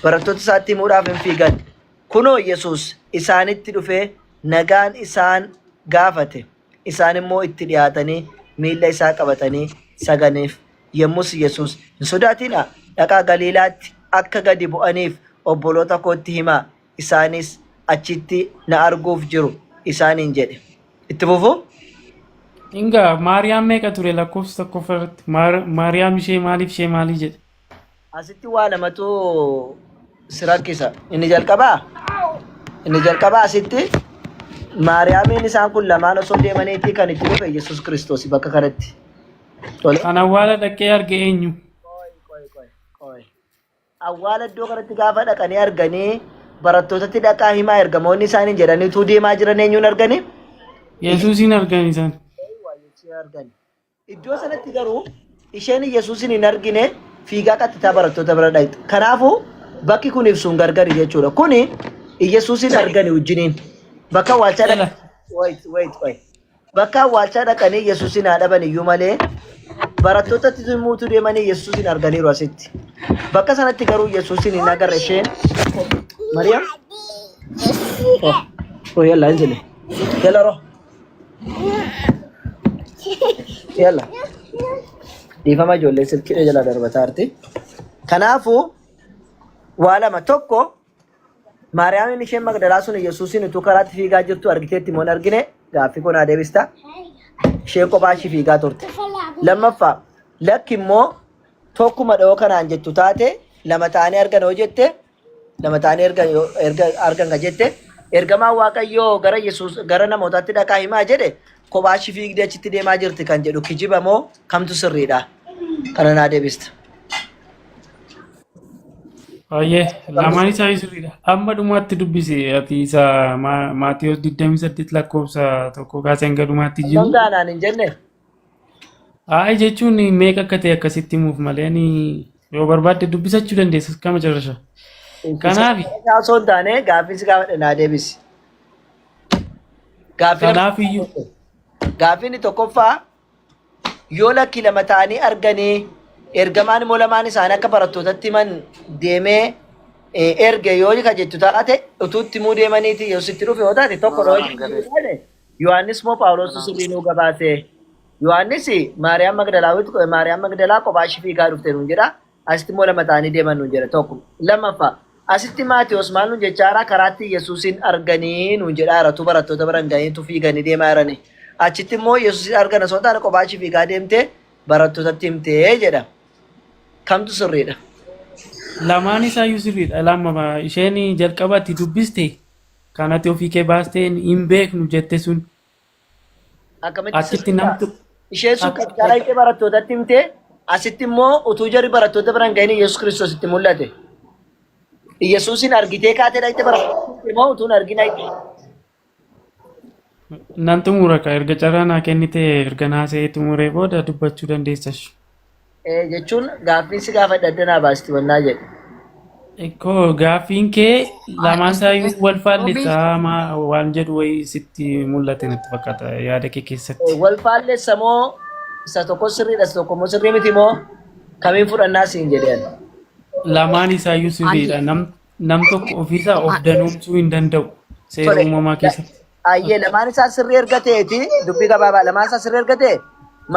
Barattoota isaatti himuudhaaf hin fiigan. Kunoo Yesuus isaanitti dhufee nagaan isaan gaafate. Isaan immoo itti dhiyaatanii miilla isaa qabatanii saganiif. Yommus Yesuus hin sodaatinaa, dhaqaa Galiilaatti akka gadi bu'aniif obboloota kootti himaa. Isaanis achitti na arguuf jiru isaaniin jedhe. Itti fufu? Inga Maariyaam meeqa ture lakkoofsa tokkoffaarratti? Maariyaam ishee maaliif ishee maalii jedhe? Asitti waa lamatu si rakkisa. Inni jalqabaa asitti Maariyaamiin isaan kun lamaan osoo deemaniitii kan itti dhufe Yesuus Kiristoos bakka kanatti. Kan awwaala dhaqee arge eenyu? Awwaala iddoo kanatti gaafa dhaqanii arganii barattootatti dhaqaa himaa ergamoonni isaanii jedhanii tuu deemaa jiran eenyuun arganii? Yesuusin arganii isaan. Iddoo sanatti garuu isheen Yesuusin hin argine fiigaa qaxxitaa barattoota bira dhaqxe. Kanaafuu bakki kun ibsuun gargari jechuudha. Kuni Yesuusin arganii wajjiniin bakka awwaalchaa dhaqanii Yesuusin haa dhaban iyyuu malee barattootatti muutuu deemanii Yesuusin arganiiru asitti. Bakka sanatti garuu Yesuusin hin agarre isheen. Mariyaam? Yalla injile. Yalla roh. Yalla. Dhiifama ijoollee silkidha jala darbataa jirti. Kanaafuu waa lama tokko Maariyaamiin isheen Magdalaa sun Yesuusin utuu karaatti fiigaa jirtu argiteetti moo hin argine? Gaaffii kun haa deebista. Isheen kophaa ishii fiigaa turte. Lammaffaa lakki immoo tokkuma dha'oo kanaan jettu taate lama ta'anii argan hoo jette lama ta'anii argan ka jette ergamaan Waaqayyoo gara Yesuus gara namootaatti dhaqaa himaa jedhe kophaa ishii fiigdee achitti deemaa jirti kan jedhu kijiba moo kamtu sirriidha? Kana naa deebista. Baay'ee lamaan isaa sirriidha. Amma dhumaatti dubbise ati isa Maatiyos 28 lakkoofsa tokko kaasee hanga dhumaatti jiru. Sangaanaan hin jenne. Jechuun meeqa akka ta'e akkasitti himuuf malee yoo barbaadde dubbisachuu dandeessa kama carrasha. Kanaaf osoo hin taane gaaffii si gaafadhe naa deebisi. Kanaaf iyyuu gaaffiin tokkoffaa yoo lakki lama ta'anii arganii ergamaan immoo lamaan isaanii akka barattootatti himan deemee erge yoo ka jettu taate utuutti muu deemaniiti Yesuusitti dhufe yoo taate tokko Yohaannis moo Phaawulos sirrii nuu gabaase. Yohaannis Maariyaam Magdalaa kophaa ishii fiigaa dhufte nuun jedha. Asitti immoo lama ta'anii deeman nuun jedha tokko. Lammaffaa asitti Maatiyos maal nuun jechaara karaatti Yesuusin arganii nuun jedhaara tu barattoota biran ga'aniitu fiiganii deemaa jirani. Achitti immoo Yesuusin argan osoo taane kophaa ishii fiigaa deemtee barattootatti himtee jedha. Kamtu sirriidha? Lamaan isaayyuu sirriidha. Lama isheen jalqabatti dubbiste kanatti ofii kee baastee hin beeknu jette sun. Akkamitti namtu isheen sun qaqqaraa ishee barattootatti himtee asitti immoo utuu jarri barattoota biran ga'anii Yesuus Kiristoos itti mul'ate. Yesuusin argitee kaatee dhaqxe barattoota immoo utuu hin argina itti. Nan xumura ka erga carraa naa kennite erga naasee xumuree booda dubbachuu dandeessas. Jechuun gaaffiin si gaafa addanaa baasti wannaa jedhe. Ekkoo gaaffiin kee lamaan isaayyuu wal faalleessaa waan jedhu wayii sitti mul'ate natti fakkaata yaada kee keessatti. Wal faalleessa moo isa tokko sirriidha isa tokko moo sirrii miti moo kamiin fudhannaa siin jedheen? Lamaan isaayyuu sirriidha. Nam tokko ofiisaa of danuumsuu hin danda'u seera uumamaa keessatti. Ayyee lamaan isaa sirrii erga ta'eeti dubbii gabaabaa lamaan isaa sirrii erga ta'e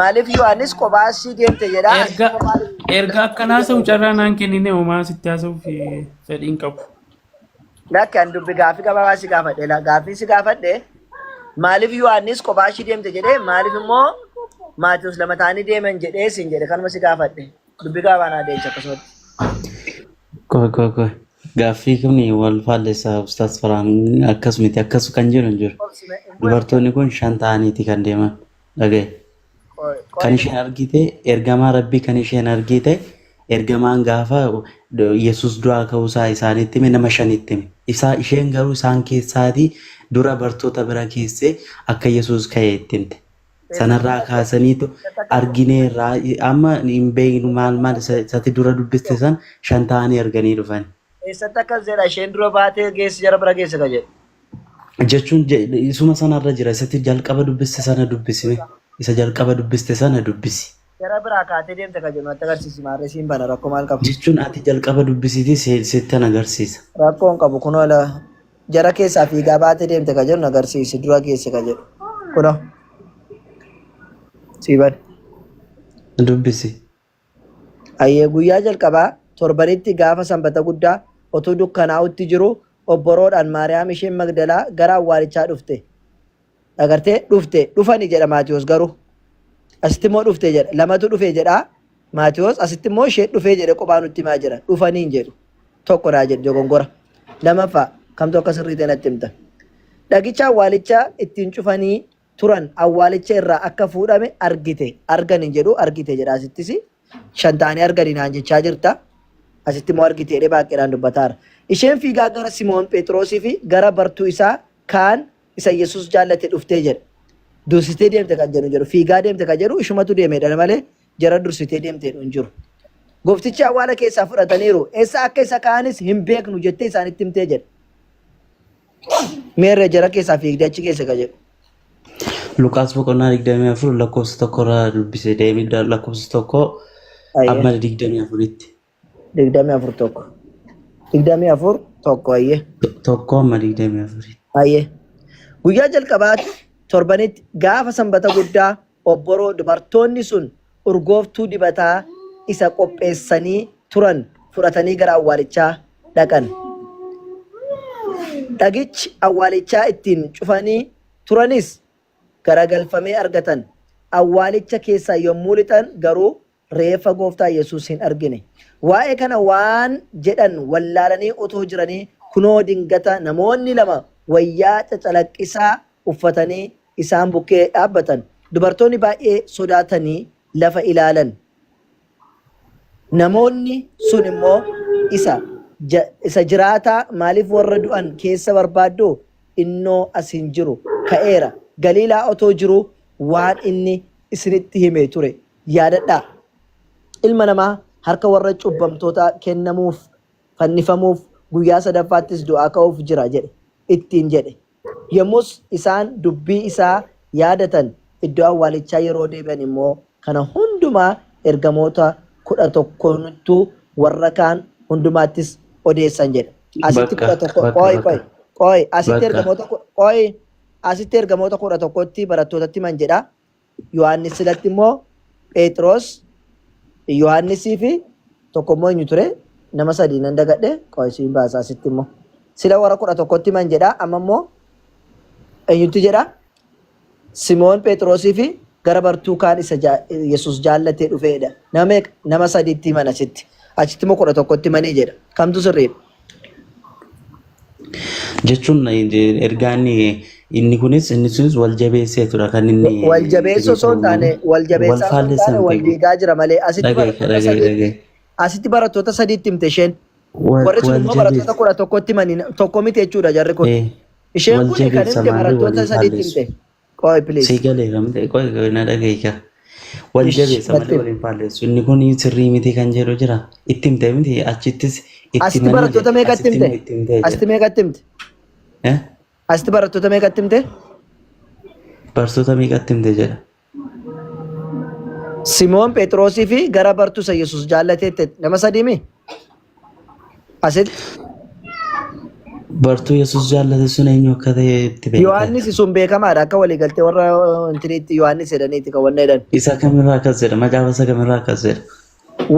maaliif Yohaannis kophaa ishii deemte jedha. Erga akkanaa sa'u carraa naan kennine homaa sitti haasa'uuf fedhiin qabu. Lakkaan dubbi gaaffii gabaabaa si gaafadhe gaaffii si gaafadhe maaliif Yohaannis kophaa ishii deemte jedhee maaliif immoo Maatiyos lama ta'anii deeman jedhee siin jedhe kanuma si gaafadhe dubbi gabaabaa naa deemte akkasumatti. Koy. Gaaffii kun wal faalleessaa Ustaas Faraan akkasumatti akkasu kan jiru hin jiru. Dubartoonni kun 5 ta'aniiti kan deeman dhagaye. Kan isheen argite ergamaa Rabbii kan isheen argite ergamaan gaafa Yesuus du'aa ka'uusaa isaanitti hime nama 5tti hime. Isheen garuu isaan keessaatii dura bartoota bira keessee akka Yesuus ka'e itti himte. Sanarraa kaasaniitu argineerraa amma hin beeknu maal isatti dura dubbiste san 5 ta'anii arganii dhufan. Eessatti akkas jedha isheen dura baatee geessi jara bira geesse ka jedhu. jechuun isuma sanarra jira isatti jalqaba dubbiste sana dubbisime isa jalqaba dubbiste sana dubbisi Gara biraa kaatee deemte ka jennu atti agarsiisi maarree siin bana rakkoo maal qabu. jechuun ati jalqaba dubbisiiti seettan agarsiisa. Rakkoon qabu kunoo la jara keessaa fiigaa baatee deemte ka jennu agarsiisi dura keessa ka jedhu. Kunoo. Siiban. Dubbisi. Ayyee guyyaa jalqabaa torbanitti gaafa sanbata guddaa otuu dukkanaa'utti jiru obboroodhaan Maariyaam isheen Magdalaa gara awwaalichaa dhufte. Agartee dhufte dhufani jedha Maatiyos garuu. Asitti immoo dhufte jedha lamatu dhufe jedha Maatiyos asitti immoo ishee dhufee jedhe kophaa nutti himaa jira dhufaniin jedhu tokko naa jedhu dogongora. Lamaffaa kamtu akka sirrii ta'e natti himta. Dhagicha awwaalichaa ittiin cufanii turan awwaalicha irraa akka fuudhame argani jedhu argite jedha asittis shan ta'anii arganii naan jechaa jirta. Asitti immoo argite jedhee baay'eedhaan dubbataara. Isheen fiigaa gara Simoon Phexrosii fi gara bartuu isaa kaan isa Yesuus jaallate dhuftee jedha. Dursitee deemte kan jedhu jedhu fiigaa deemte kan jedhu ishumatu deemedha malee jara dursitee deemte hin jiru. Gooftichi awwaala keessaa fudhataniiru eessa akka isa kaanis hin beeknu jettee isaanitti himtee jedha. Meerre jara keessaa fiigdee achi keessa ka jedhu. Luqaas boqonnaa 24 lakkoofsa tokkorraa dubbise deemee lakkoofsa tokko amma 24tti. 24 tokko. 24 tokko ayyee. Tokko amma 24tti. Ayyee. Guyyaa jalqabaatti torbanitti gaafa sanbata guddaa obboroo dubartoonni sun urgooftuu dibataa isa qopheessanii turan fudhatanii gara awwaalichaa dhaqan. Dhagichi awwaalichaa ittiin cufanii turanis garagalfamee argatan. Awwaalicha keessaa yommuu lixan garuu reeffa gooftaa Yesuus hin argine. Waa'ee kana waan jedhan wallaalanii otoo jiranii kunoo dingata namoonni lama wayyaa cacalaqqisaa uffatanii isaan bukkee dhaabbatan. Dubartoonni baay'ee sodaatanii lafa ilaalan. Namoonni sun immoo isa jiraataa maaliif warra du'an keessa barbaaddu innoo as hin jiru ka'eera. Galiilaa otoo jiru waan inni isinitti hime ture yaadadhaa. Ilma namaa harka warra cubbamtoota kennamuuf fannifamuuf guyyaa sadaffaattis du'aa ka'uuf jira jedhe ittiin jedhe. Yommus isaan dubbii isaa yaadatan iddoo awwaalichaa yeroo deebi'an immoo kana hundumaa ergamoota 11tu warra kaan hundumaattis odeessan jedha. Asitti 11 asitti ergamoota 11tti barattootatti man jedha. Yohaannis silatti immoo Phexros Yohaannisii fi tokko immoo eenyu ture nama sadii nan dagadhe qo'isiin baasa asitti immoo sila warra 11tti man jedha amma immoo eenyutti jedha Simoon Phexrosii fi gara bartuu kaan isa Yesuus jaallatee dhufeedha. Nama sadiitti man achitti immoo 11tti manii jedha. Kamtu sirriidha? Jechuun ergaan inni kunis wal jabeessee tura kan inni wal jabeessoo osoo hin taane wal jabeessaa osoo hin taane wal diigaa jira malee asitti barattoota sadiitti himte isheen warri sun immoo barattoota 11tti manii tokko miti jechuudha jarri kun isheen kun kan himte barattoota sadiitti himte qo'i please si galee ramte qo'i na dhageeyka wal jabeessa malee waliin faalleessu inni kun sirrii miti kan jedhu jira itti himte miti achittis asitti barattoota meeqatti himte asitti meeqatti himte asitti barattoota meeqatti himte barattoota meeqatti himte jedha Simoon Phexrosii fi gara bartuu isa Yesuus jaallateetti nama sadiimi asitti bartuu Yesuus jaallate sun eenyu akka ta'e itti beekama. Yohaannis sun beekamaadha akka waliigaltee warra intiniitti Yohaannis jedhaniiti kan wanna jedhan. Isa kamirraa akkas jedha macaafa isa kamirraa akkas jedha.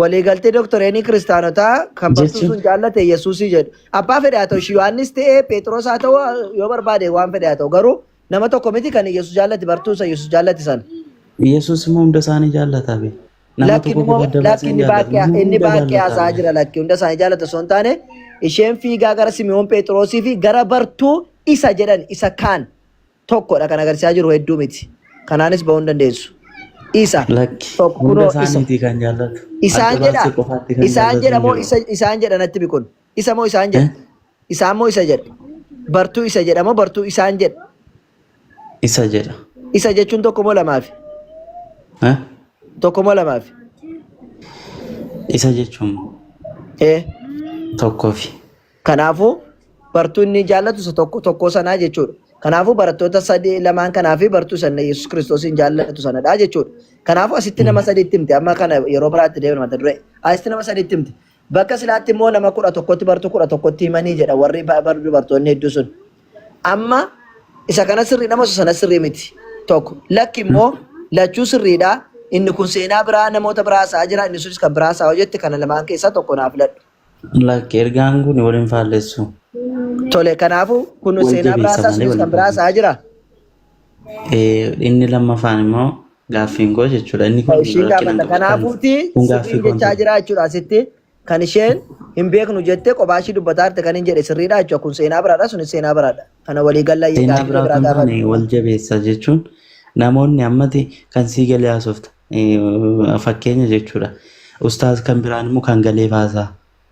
Waliigaltee doktoreenii kiristaanotaa kan bartuu sun jaallate Yesuusii jedhu. Abbaa fedhe haa ta'u Yohaannis ta'ee Phexros haa ta'u yoo barbaade waan fedhe haa ta'u garuu nama tokko miti kan Yesuus jaallate bartuu isa Yesuus jaallate sana. Yesuus immoo hunda isaanii jaallata be. Lakki inni baaqee haasaa jira lakki hunda isaanii jaallata osoo hin taane isheen fiigaa gara Simoon Phexrosii fi gara bartuu isa jedhan isa kaan tokkodha kan agarsiisaa jiru hedduu miti. Kanaanis ba'uu hin dandeessu. Isa hunda isaaniitii kan jaallatu. Isaan jedha moo isaan jedha natti bikun. Isa moo isaan jedha. Isaan moo isa jedha. Bartuu isa jedha moo bartuu isaan jedha. Isa jedha. Isa jechuun tokko moo lamaafi. Tokko moo lamaaf? Isa jechuun tokkoofi. Kanaafuu bartuu inni jaallatu isa tokko sanaa jechuudha. Kanaafuu barattoota sadii lamaan kanaa fi bartuu sana Yesuus Kiristoosiin jaallatu sanadha jechuudha. Kanaafuu asitti nama sadiitti himte amma kana yeroo biraatti deemnu mata duree asitti nama sadiitti himte. Bakka silaatti immoo nama 11tti bartuu 11tti himanii jedha warri dubartoonni hedduu sun. Amma isa kana sirrii nama sana sirrii miti tokko lakki immoo lachuu sirriidha. Inni kun seenaa biraa namoota biraa isaa jira inni sunis kan biraa isaa hojjette kana lamaan keessaa tokko naaf ladhu. Lakki ergaan kun waliin faalleessu. Tole kanaafuu kun seenaa biraa isaa sunis kan biraa isaa jira. Inni lammaffaan immoo gaaffiin koo jechuudha. Inni kun isheen gaafata kanaafuuti sirrii jechaa jira jechuudha asitti kan isheen hin beeknu jettee kophaa ishee dubbataa jirte kan hin jedhe sirriidha jechuudha kun seenaa biraadha sunis seenaa biraadha. Kana walii galla seenaa biraa kan wal jabeessa jechuun namoonni ammati kan sii galee haasofta. Fakkeenya jechuudha. Ustaaz kan biraan immoo kan galee haasaa.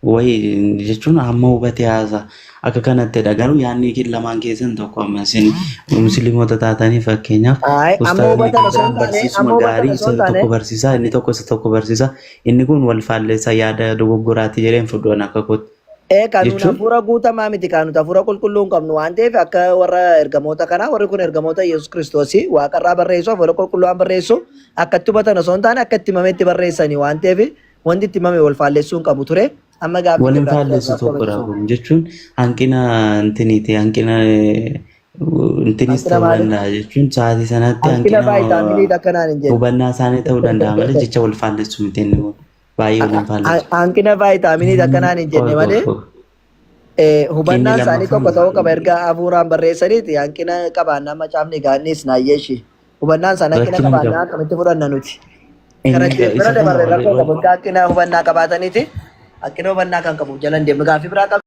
Wayii jechuun amma hubatee haasaa. Akka kanattidha garuu yaadni lamaan keessan tokko amma isin musliimota taatanii fakkeenyaaf ustaazni barsiisuma gaarii isa tokko barsiisaa inni tokko isa tokko barsiisaa inni kun wal faalleessaa yaada dogoggoraatti jedheen fudhan akka kootti. Kanuun hafuura guutamaa miti kanuun hafuura qulqulluu hin qabnu waan ta'eef akka warra ergamoota kanaa warri kun ergamoota Yesuus Kiristoosii waaqarraa barreessu hafuura qulqulluudhaan barreessu akka itti hubatan osoo hin taane akka itti himametti barreessanii waan ta'eef wanti itti himame wal faalleessuu hin qabu ture. Amma gaaffii waliin faalleessu tokkodha kun jechuun hanqina intiniiti hanqina intinis ta'uu danda'a jechuun sa'aatii sanatti hanqina hubannaa isaanii ta'uu danda'a malee jecha wal faalleessu miti inni kun. Hanqina vaayitaaminii akkanaan hin jenne malee hubannaan isaanii tokko ta'uu qaba erga hafuuraan barreessaniiti hanqina qabaannaa macaafni gaannis naayyeeshi hubannaan isaanii hanqina qabaannaa akkamitti fudhanna nuti. Kana bira dabarre rakkoo qabu hanqina hubannaa qabaataniiti hanqina hubannaa kan qabu jalan deemnu gaaffii biraa qabu.